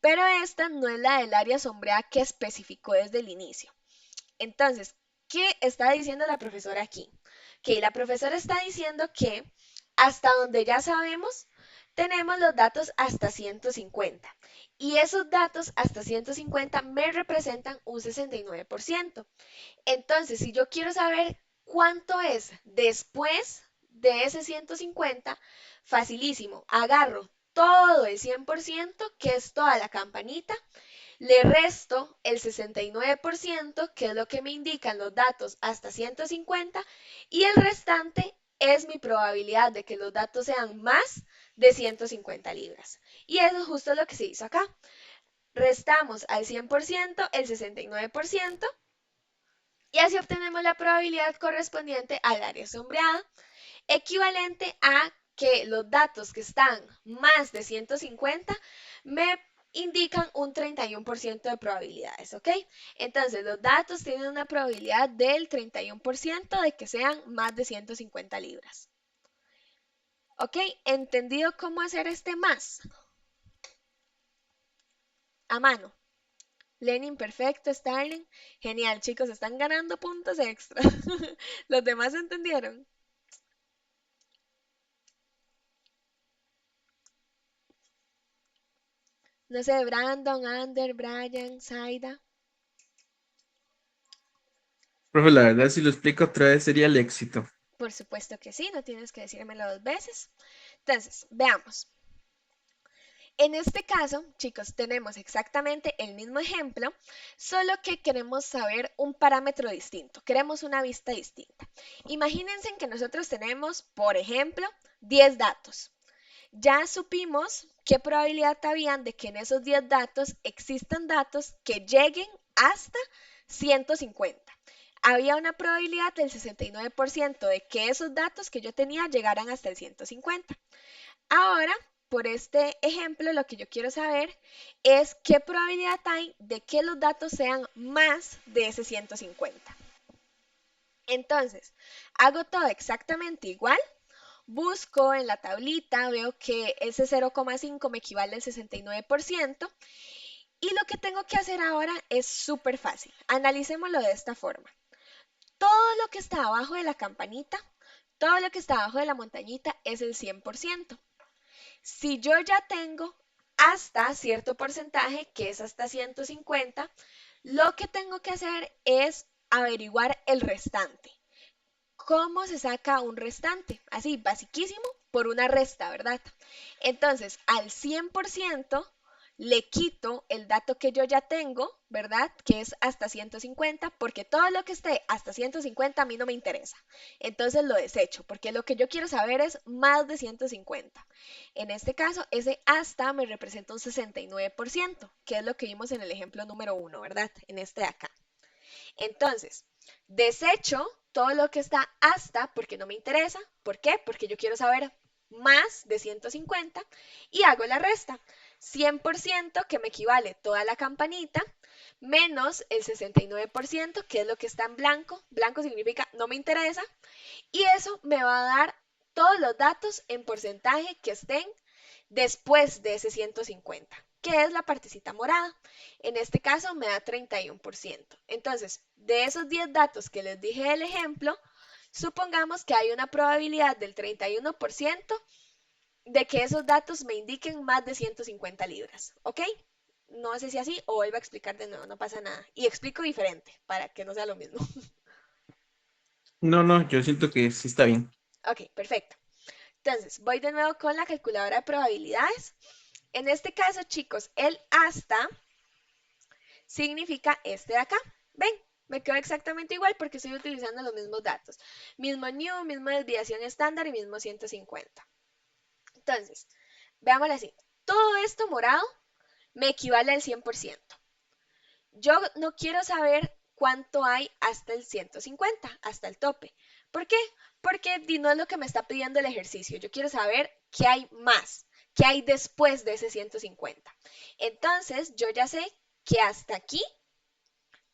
Pero esta no es la del área sombreada que especificó desde el inicio. Entonces, ¿qué está diciendo la profesora aquí? Que la profesora está diciendo que hasta donde ya sabemos, tenemos los datos hasta 150. Y esos datos hasta 150 me representan un 69%. Entonces, si yo quiero saber cuánto es después de ese 150, facilísimo. Agarro todo el 100%, que es toda la campanita, le resto el 69%, que es lo que me indican los datos hasta 150, y el restante es mi probabilidad de que los datos sean más de 150 libras. Y eso es justo lo que se hizo acá. Restamos al 100% el 69%, y así obtenemos la probabilidad correspondiente al área sombreada, equivalente a que los datos que están más de 150 me indican un 31% de probabilidades, ¿ok? Entonces, los datos tienen una probabilidad del 31% de que sean más de 150 libras. ¿Ok? ¿Entendido cómo hacer este más? A mano. Lenin, perfecto, Starling. Genial, chicos, están ganando puntos extra. ¿Los demás entendieron? No sé, Brandon, Ander, Brian, Zaida. Profe, la verdad, si lo explico otra vez sería el éxito. Por supuesto que sí, no tienes que decírmelo dos veces. Entonces, veamos. En este caso, chicos, tenemos exactamente el mismo ejemplo, solo que queremos saber un parámetro distinto, queremos una vista distinta. Imagínense que nosotros tenemos, por ejemplo, 10 datos. Ya supimos qué probabilidad habían de que en esos 10 datos existan datos que lleguen hasta 150. Había una probabilidad del 69% de que esos datos que yo tenía llegaran hasta el 150. Ahora, por este ejemplo, lo que yo quiero saber es qué probabilidad hay de que los datos sean más de ese 150. Entonces, hago todo exactamente igual. Busco en la tablita, veo que ese 0,5 me equivale al 69% y lo que tengo que hacer ahora es súper fácil. Analicémoslo de esta forma. Todo lo que está abajo de la campanita, todo lo que está abajo de la montañita es el 100%. Si yo ya tengo hasta cierto porcentaje, que es hasta 150, lo que tengo que hacer es averiguar el restante. ¿Cómo se saca un restante? Así, basiquísimo, por una resta, ¿verdad? Entonces, al 100% le quito el dato que yo ya tengo, ¿verdad? Que es hasta 150, porque todo lo que esté hasta 150 a mí no me interesa. Entonces lo desecho, porque lo que yo quiero saber es más de 150. En este caso, ese hasta me representa un 69%, que es lo que vimos en el ejemplo número 1, ¿verdad? En este de acá. Entonces, desecho todo lo que está hasta porque no me interesa. ¿Por qué? Porque yo quiero saber más de 150 y hago la resta. 100% que me equivale toda la campanita menos el 69% que es lo que está en blanco. Blanco significa no me interesa y eso me va a dar todos los datos en porcentaje que estén después de ese 150, que es la partecita morada. En este caso me da 31%. Entonces, de esos 10 datos que les dije del ejemplo, supongamos que hay una probabilidad del 31% de que esos datos me indiquen más de 150 libras, ¿ok? No sé si así o vuelvo a explicar de nuevo, no pasa nada. Y explico diferente para que no sea lo mismo. No, no, yo siento que sí está bien. Ok, perfecto. Entonces, voy de nuevo con la calculadora de probabilidades. En este caso, chicos, el hasta significa este de acá. ¿Ven? Me quedó exactamente igual porque estoy utilizando los mismos datos. Mismo new, misma desviación estándar y mismo 150. Entonces, veámoslo así. Todo esto morado me equivale al 100%. Yo no quiero saber cuánto hay hasta el 150, hasta el tope. ¿Por qué? Porque no es lo que me está pidiendo el ejercicio. Yo quiero saber qué hay más, qué hay después de ese 150. Entonces, yo ya sé que hasta aquí,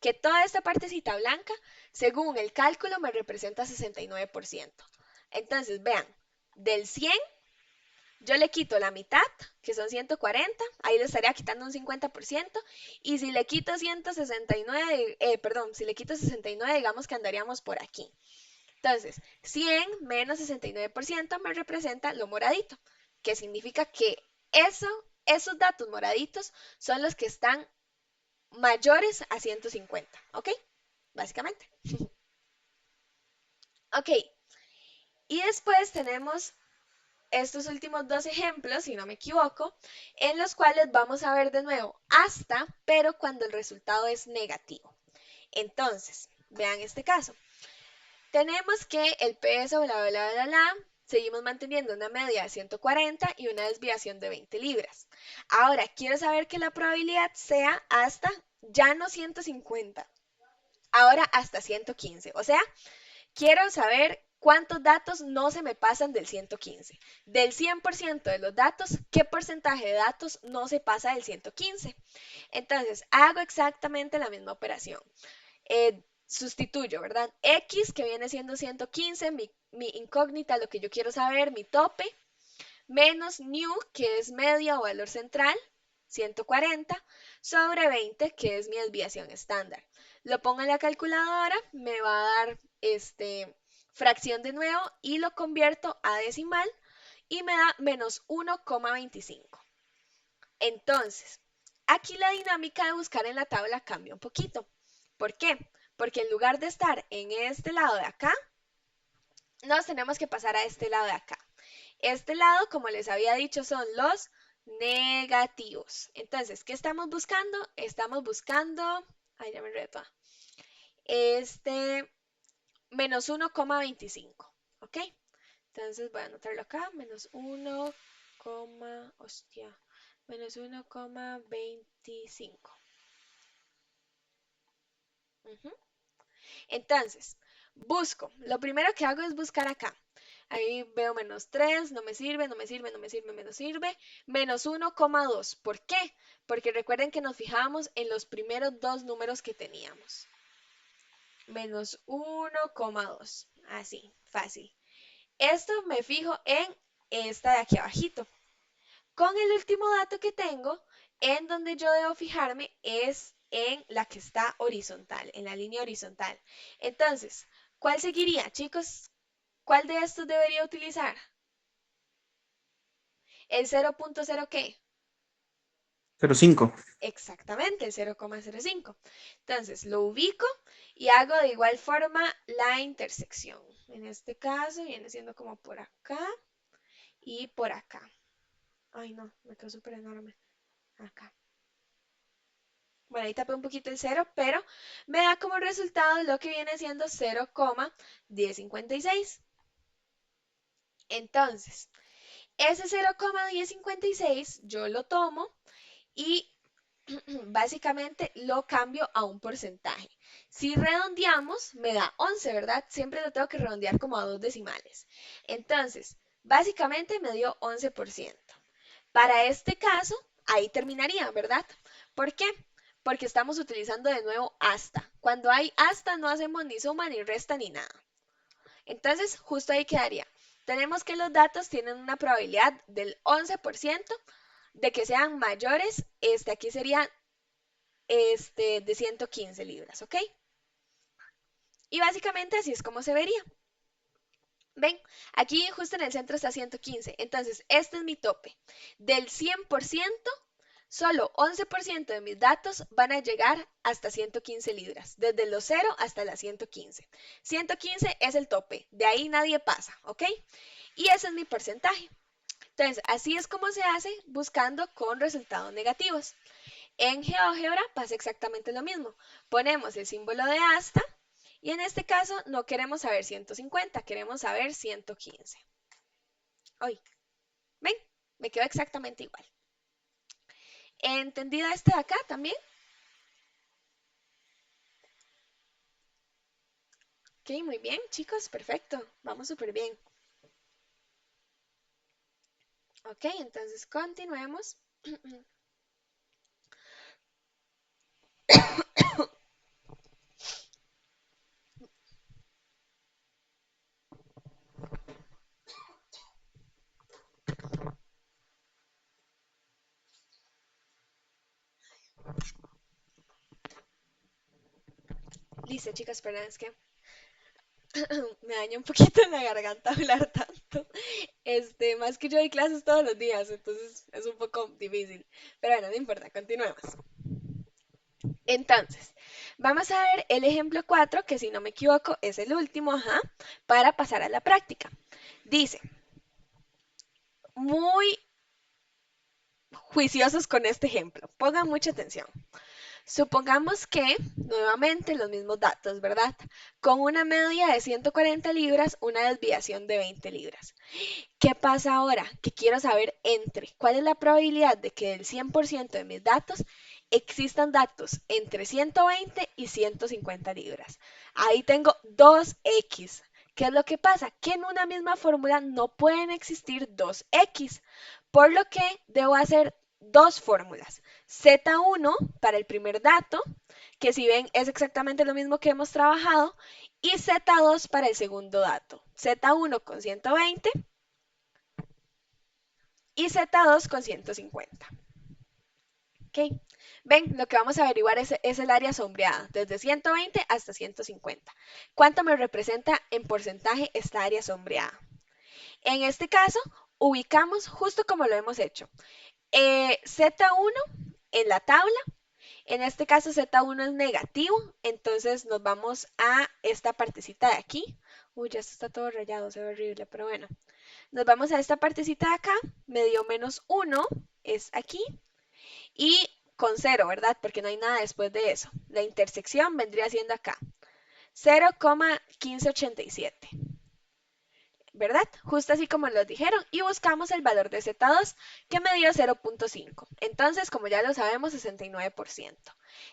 que toda esta partecita blanca, según el cálculo, me representa 69%. Entonces, vean, del 100 yo le quito la mitad, que son 140, ahí le estaría quitando un 50%, y si le quito 169, perdón, si le quito 69, digamos que andaríamos por aquí. Entonces, 100 menos 69% me representa lo moradito, que significa que esos datos moraditos son los que están mayores a 150, ¿ok? Básicamente. Ok, y después tenemos estos últimos dos ejemplos, si no me equivoco, en los cuales vamos a ver de nuevo hasta, pero cuando el resultado es negativo. Entonces, vean este caso. Tenemos que el peso, bla, bla, bla, bla, seguimos manteniendo una media de 140 y una desviación de 20 libras. Ahora, quiero saber que la probabilidad sea hasta, ya no 150, ahora hasta 115. O sea, quiero saber cuántos datos no se me pasan del 115. Del 100% de los datos, ¿qué porcentaje de datos no se pasa del 115? Entonces, hago exactamente la misma operación. Sustituyo, ¿verdad? X, que viene siendo 115, mi incógnita, lo que yo quiero saber, mi tope, menos new, que es media o valor central, 140, sobre 20, que es mi desviación estándar. Lo pongo en la calculadora, me va a dar fracción de nuevo y lo convierto a decimal y me da menos 1,25. Entonces, aquí la dinámica de buscar en la tabla cambia un poquito. ¿Por qué? Porque en lugar de estar en este lado de acá, nos tenemos que pasar a este lado de acá. Este lado, como les había dicho, son los negativos. Entonces, ¿qué estamos buscando? Estamos buscando, ay, ya me reto, menos 1,25, ¿ok? Entonces voy a anotarlo acá, menos 1, hostia, menos 1,25. Ujú. Entonces, busco. Lo primero que hago es buscar acá. Ahí veo menos 3, no me sirve, no me sirve, no me sirve, me sirve. Menos 1,2. ¿Por qué? Porque recuerden que nos fijamos en los primeros dos números que teníamos. Menos 1,2. Así, fácil. Esto me fijo en esta de aquí abajito. Con el último dato que tengo, en donde yo debo fijarme es en la que está horizontal, en la línea horizontal. Entonces, ¿cuál seguiría, chicos? ¿Cuál de estos debería utilizar? ¿El 0,0 qué? 0,5. Exactamente, el 0,05. Entonces, lo ubico y hago de igual forma la intersección. En este caso, viene siendo como por acá y por acá. Ay, no, me quedó súper enorme. Acá. Bueno, ahí tapé un poquito el cero, pero me da como resultado lo que viene siendo 0,1056. Entonces, ese 0,1056 yo lo tomo y básicamente lo cambio a un porcentaje. Si redondeamos, me da 11, ¿verdad? Siempre lo tengo que redondear como a dos decimales. Entonces, básicamente me dio 11%. Para este caso, ahí terminaría, ¿verdad? ¿Por qué? Porque estamos utilizando de nuevo hasta. Cuando hay hasta no hacemos ni suma ni resta ni nada. Entonces, justo ahí quedaría. Tenemos que los datos tienen una probabilidad del 11% de que sean mayores, aquí sería de 115 libras, ¿ok? Y básicamente así es como se vería. ¿Ven? Aquí justo en el centro está 115. Entonces, este es mi tope. Del 100%, solo 11% de mis datos van a llegar hasta 115 libras, desde los 0 hasta las 115. 115 es el tope, de ahí nadie pasa, ¿ok? Y ese es mi porcentaje. Entonces, así es como se hace buscando con resultados negativos. En GeoGebra pasa exactamente lo mismo. Ponemos el símbolo de hasta y en este caso no queremos saber 150, queremos saber 115. Hoy, ven, me quedó exactamente igual. ¿Entendida esta de acá también? Ok, muy bien, chicos, perfecto. Vamos súper bien. Ok, entonces continuemos. Listo, chicos, perdón, es que me daña un poquito en la garganta hablar tanto. Más que yo doy clases todos los días, entonces es un poco difícil. Pero bueno, no importa, continuemos. Entonces, vamos a ver el ejemplo 4, que si no me equivoco es el último, ajá, para pasar a la práctica. Dice, muy juiciosos con este ejemplo, pongan mucha atención. Supongamos que, nuevamente, los mismos datos, ¿verdad? Con una media de 140 libras, una desviación de 20 libras. ¿Qué pasa ahora? Que quiero saber cuál es la probabilidad de que del 100% de mis datos existan datos entre 120 y 150 libras. Ahí tengo 2x. ¿Qué es lo que pasa? Que en una misma fórmula no pueden existir 2x, por lo que debo hacer dos fórmulas. Z1 para el primer dato, que si ven es exactamente lo mismo que hemos trabajado, y Z2 para el segundo dato. Z1 con 120 y Z2 con 150. ¿Ok? Ven, lo que vamos a averiguar es el área sombreada, desde 120 hasta 150. ¿Cuánto me representa en porcentaje esta área sombreada? En este caso, ubicamos justo como lo hemos hecho. Z1 en la tabla, en este caso Z1 es negativo, entonces nos vamos a esta partecita de aquí. Uy, ya esto está todo rayado, se ve horrible, pero bueno. Nos vamos a esta partecita de acá, medio menos 1 es aquí, y con 0, ¿verdad? Porque no hay nada después de eso. La intersección vendría siendo acá, 0,1587, ¿verdad? Justo así como nos dijeron, y buscamos el valor de Z2, que me dio 0,5. Entonces, como ya lo sabemos, 69%.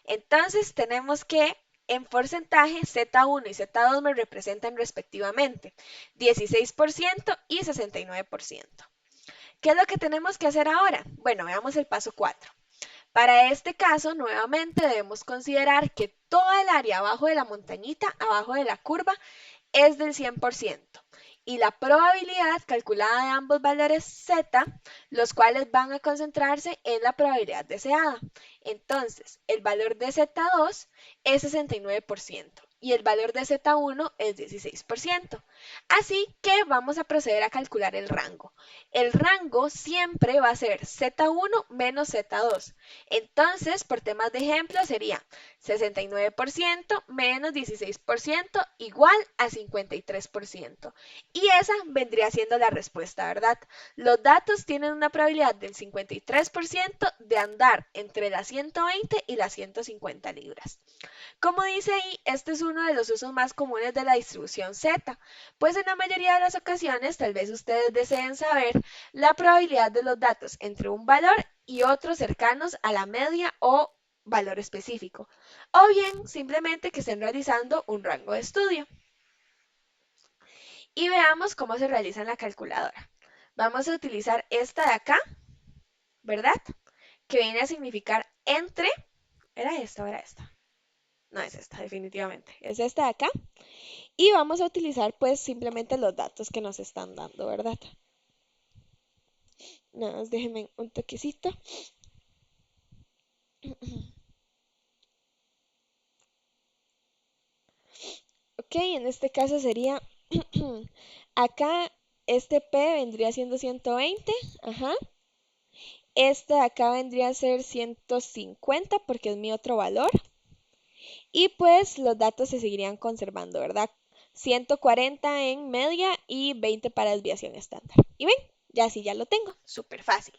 Entonces, tenemos que en porcentaje, Z1 y Z2 me representan respectivamente 16% y 69%. ¿Qué es lo que tenemos que hacer ahora? Bueno, veamos el paso 4. Para este caso, nuevamente debemos considerar que toda el área abajo de la montañita, abajo de la curva, es del 100%. Y la probabilidad calculada de ambos valores z, los cuales van a concentrarse en la probabilidad deseada. Entonces, el valor de z2 es 69% y el valor de z1 es 16%. Así que vamos a proceder a calcular el rango. El rango siempre va a ser z1 menos z2. Entonces, por temas de ejemplo, sería 69% menos 16% igual a 53%. Y esa vendría siendo la respuesta, ¿verdad? Los datos tienen una probabilidad del 53% de andar entre las 120 y las 150 libras. Como dice ahí, este es uno de los usos más comunes de la distribución Z, pues en la mayoría de las ocasiones tal vez ustedes deseen saber la probabilidad de los datos entre un valor y otros cercanos a la media o valor específico, o bien simplemente que estén realizando un rango de estudio. Y veamos cómo se realiza en la calculadora. Vamos a utilizar esta de acá, ¿verdad? Que viene a significar entre, ¿era esta o era esta? No es esta, definitivamente. Es esta de acá. Y vamos a utilizar pues simplemente los datos que nos están dando, ¿verdad? Nada más déjenme un toquecito. Ok, en este caso sería, acá este P vendría siendo 120, ajá. Este de acá vendría a ser 150 porque es mi otro valor. Y pues los datos se seguirían conservando, ¿verdad? 140 en media y 20 para desviación estándar. Y ven, ya sí, ya lo tengo. Súper fácil.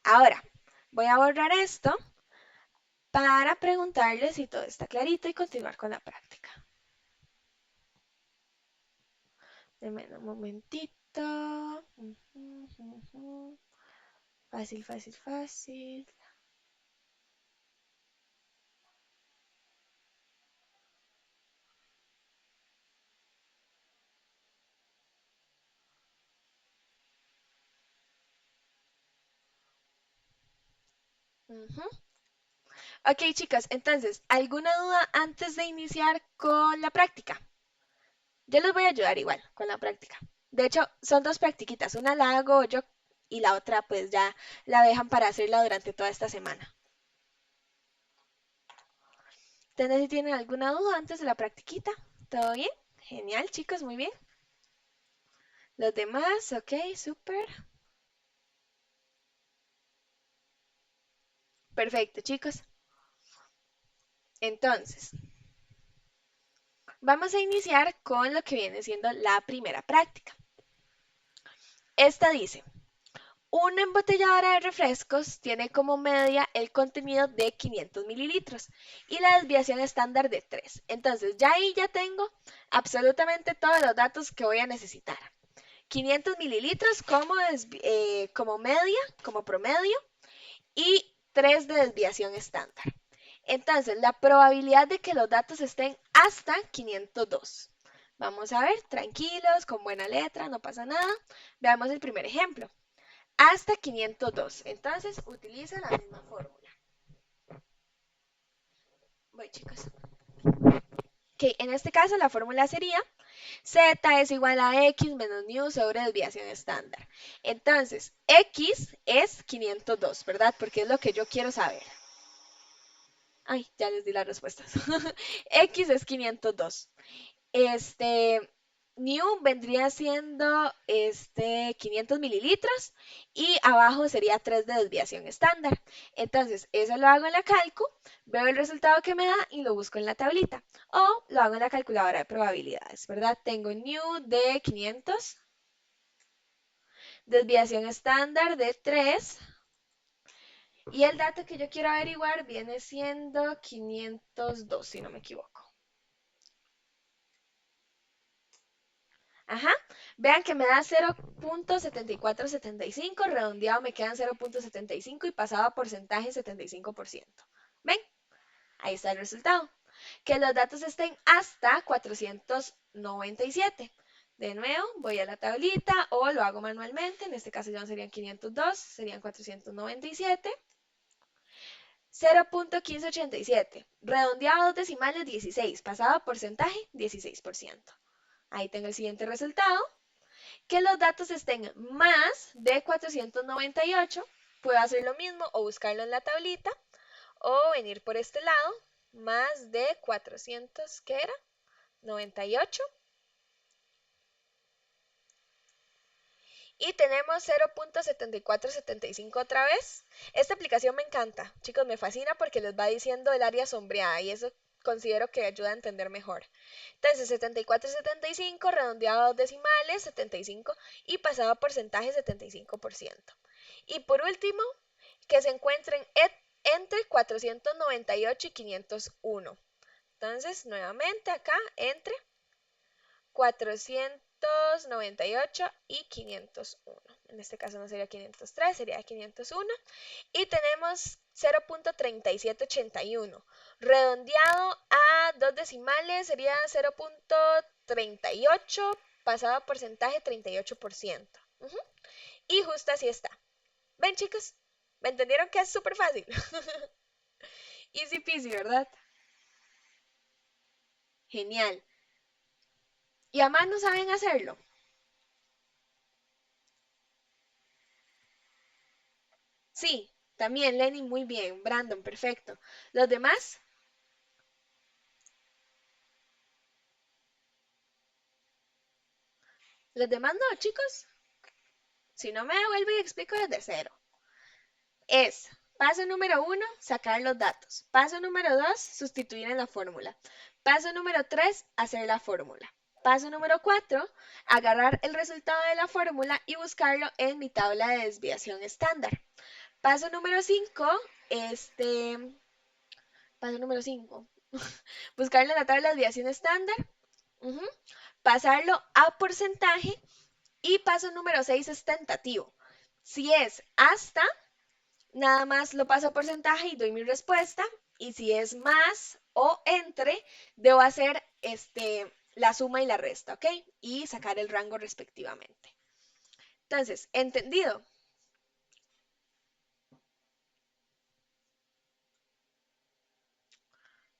Ahora, voy a borrar esto para preguntarles si todo está clarito y continuar con la práctica. Denme un momentito. Fácil, fácil, fácil. Ujú. Ok, chicas, entonces, ¿alguna duda antes de iniciar con la práctica? Yo les voy a ayudar igual con la práctica. De hecho, son dos practiquitas. Una la hago yo y la otra pues ya la dejan para hacerla durante toda esta semana. Entonces, si tienen alguna duda antes de la practiquita, ¿todo bien? Genial, chicos, muy bien. Los demás, ok, súper. Perfecto, chicos. Entonces, vamos a iniciar con lo que viene siendo la primera práctica. Esta dice, una embotelladora de refrescos tiene como media el contenido de 500 mililitros y la desviación estándar de 3. Entonces, ya ahí ya tengo absolutamente todos los datos que voy a necesitar. 500 mililitros como media, como promedio, y 3 de desviación estándar. Entonces, la probabilidad de que los datos estén hasta 502. Vamos a ver, tranquilos, con buena letra, no pasa nada. Veamos el primer ejemplo. Hasta 502. Entonces, utiliza la misma fórmula. Voy, chicos. Ok, en este caso la fórmula sería Z es igual a X menos nu sobre desviación estándar. Entonces, X es 502, ¿verdad? Porque es lo que yo quiero saber. Ay, ya les di las respuestas. X es 502. Este, New vendría siendo 500 mililitros y abajo sería 3 de desviación estándar. Entonces, eso lo hago en la calco, veo el resultado que me da y lo busco en la tablita. O lo hago en la calculadora de probabilidades, ¿verdad? Tengo New de 500, desviación estándar de 3 y el dato que yo quiero averiguar viene siendo 502, si no me equivoco. Ajá. Vean que me da 0.7475, redondeado me quedan 0.75 y pasado a porcentaje 75%. ¿Ven? Ahí está el resultado. Que los datos estén hasta 497. De nuevo, voy a la tablita o lo hago manualmente. En este caso ya no serían 502, serían 497. 0.1587. Redondeado dos decimales 16. Pasado a porcentaje 16%. Ahí tengo el siguiente resultado. Que los datos estén más de 498, puedo hacer lo mismo o buscarlo en la tablita o venir por este lado, más de 400, ¿qué era? 98. Y tenemos 0.7475 otra vez. Esta aplicación me encanta, chicos, me fascina porque les va diciendo el área sombreada y eso considero que ayuda a entender mejor. Entonces, 74,75, redondeado a dos decimales, 75 y pasado a porcentaje 75%. Y por último, que se encuentren entre 498 y 501. Entonces, nuevamente acá, entre 498 y 501. En este caso no sería 503, sería 501. Y tenemos 0.3781. Redondeado a dos decimales sería 0.38, pasado a porcentaje 38%. Y justo así está. ¿Ven, chicos? ¿Me entendieron que es súper fácil? Easy peasy, ¿verdad? Genial. ¿Y a mano saben hacerlo? Sí, también Lenny, muy bien. Brandon, perfecto. ¿Los demás? ¿Los demás no, chicos? Si no me vuelvo y explico desde cero. Es paso número uno, sacar los datos. Paso número dos, sustituir en la fórmula. Paso número tres, hacer la fórmula. Paso número cuatro, agarrar el resultado de la fórmula y buscarlo en mi tabla de desviación estándar. Paso número cinco, este, paso número cinco, buscarlo en la tabla de desviación estándar, ujú, pasarlo a porcentaje y paso número 6 es tentativo. Si es hasta, nada más lo paso a porcentaje y doy mi respuesta. Y si es más o entre, debo hacer la suma y la resta, ¿ok? Y sacar el rango respectivamente. Entonces, ¿entendido?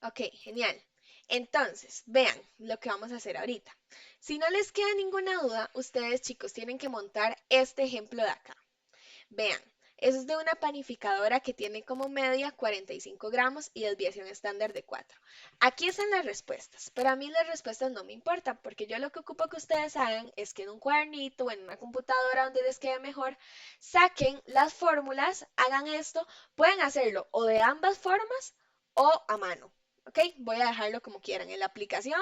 Ok, genial. Entonces, vean lo que vamos a hacer ahorita. Si no les queda ninguna duda, ustedes chicos tienen que montar este ejemplo de acá. Vean, eso es de una panificadora que tiene como media 45 gramos y desviación estándar de 4. Aquí están las respuestas, pero a mí las respuestas no me importan porque yo lo que ocupo que ustedes hagan es que en un cuadernito o en una computadora donde les quede mejor, saquen las fórmulas, hagan esto, pueden hacerlo o de ambas formas o a mano. ¿Ok? Voy a dejarlo como quieran, en la aplicación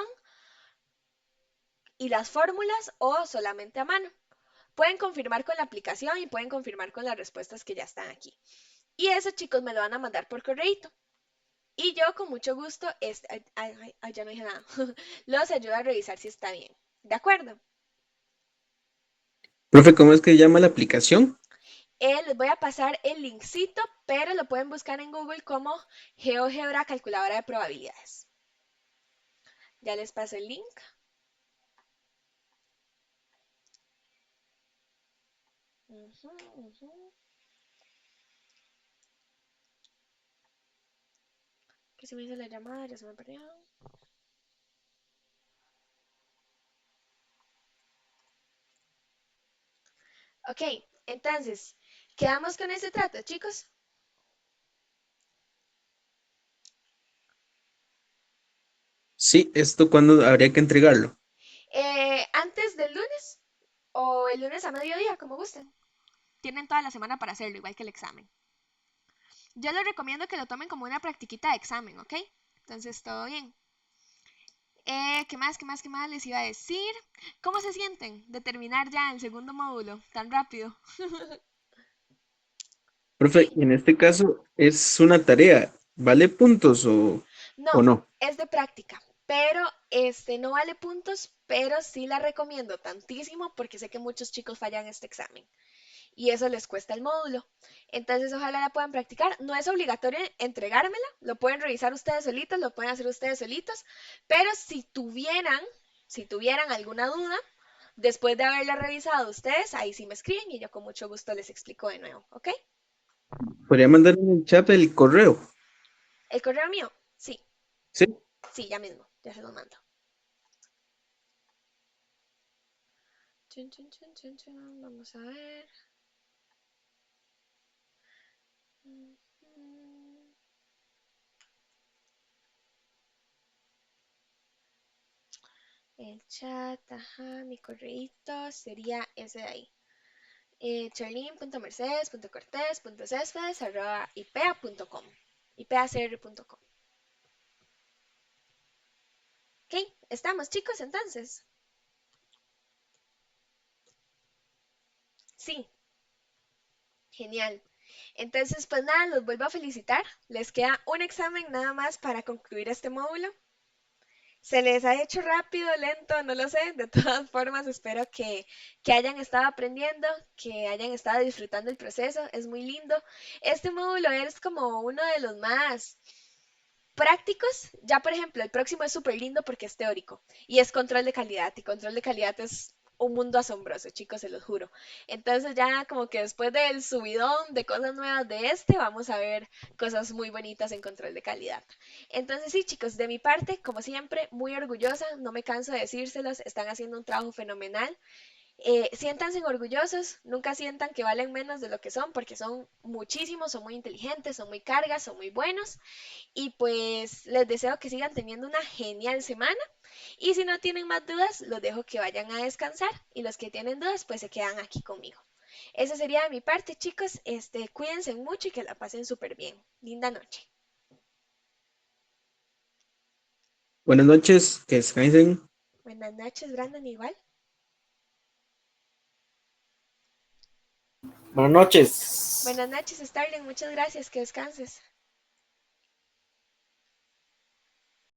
y las fórmulas o solamente a mano. Pueden confirmar con la aplicación y pueden confirmar con las respuestas que ya están aquí. Y eso, chicos, me lo van a mandar por correito. Y yo con mucho gusto, ya no dije nada, los ayudo a revisar si está bien. ¿De acuerdo? Profe, ¿cómo es que llama la aplicación? Les voy a pasar el linkcito, pero lo pueden buscar en Google como GeoGebra Calculadora de Probabilidades. Ya les paso el link. Ujú, ujú. Que se me hizo la llamada, ya se me perdió. Ok, entonces, quedamos con ese trato, chicos. Sí, ¿esto cuándo habría que entregarlo? Antes del lunes o el lunes a mediodía, como gusten. Tienen toda la semana para hacerlo, igual que el examen. Yo les recomiendo que lo tomen como una practiquita de examen, ¿ok? Entonces, todo bien. ¿Qué más les iba a decir? ¿Cómo se sienten de terminar ya el segundo módulo tan rápido? Profe, y en este caso es una tarea, ¿vale puntos o No, no? es de práctica, pero no vale puntos, pero sí la recomiendo tantísimo porque sé que muchos chicos fallan este examen y eso les cuesta el módulo. Entonces, ojalá la puedan practicar. No es obligatorio entregármela, lo pueden revisar ustedes solitos, lo pueden hacer ustedes solitos, pero si tuvieran alguna duda, después de haberla revisado ustedes, ahí sí me escriben y yo con mucho gusto les explico de nuevo, ¿ok? Podría mandar en el chat el correo. El correo mío, sí, Sí. sí, ya mismo, ya se lo mando. Chun, chun, chun, chun, chun. Vamos a ver. El chat, ajá, mi correíto sería ese de ahí. charlene.mercedes.cortés.céspedes@ipea.com. ipacr.com. Ok, estamos chicos entonces. Sí, genial. Entonces, pues nada, los vuelvo a felicitar. Les queda un examen nada más para concluir este módulo. Se les ha hecho rápido, lento, no lo sé. De todas formas, espero que hayan estado aprendiendo, que hayan estado disfrutando el proceso. Es muy lindo. Este módulo es como uno de los más prácticos. Ya, por ejemplo, el próximo es súper lindo porque es teórico y es control de calidad. Y control de calidad es un mundo asombroso, chicos, se los juro. Entonces ya como que después del subidón de cosas nuevas de este, vamos a ver cosas muy bonitas en control de calidad. Entonces sí, chicos, de mi parte, como siempre, muy orgullosa, no me canso de decírselos, están haciendo un trabajo fenomenal. Siéntanse orgullosos, nunca sientan que valen menos de lo que son, porque son muchísimos, son muy inteligentes, son muy cargas, son muy buenos. Y pues les deseo que sigan teniendo una genial semana. Y si no tienen más dudas, los dejo que vayan a descansar. Y los que tienen dudas, pues se quedan aquí conmigo. Esa sería de mi parte, chicos. Cuídense mucho y que la pasen súper bien. Linda noche. Buenas noches, que descansen. Buenas noches, Brandon, igual. Buenas noches. Buenas noches, Starling. Muchas gracias. Que descanses.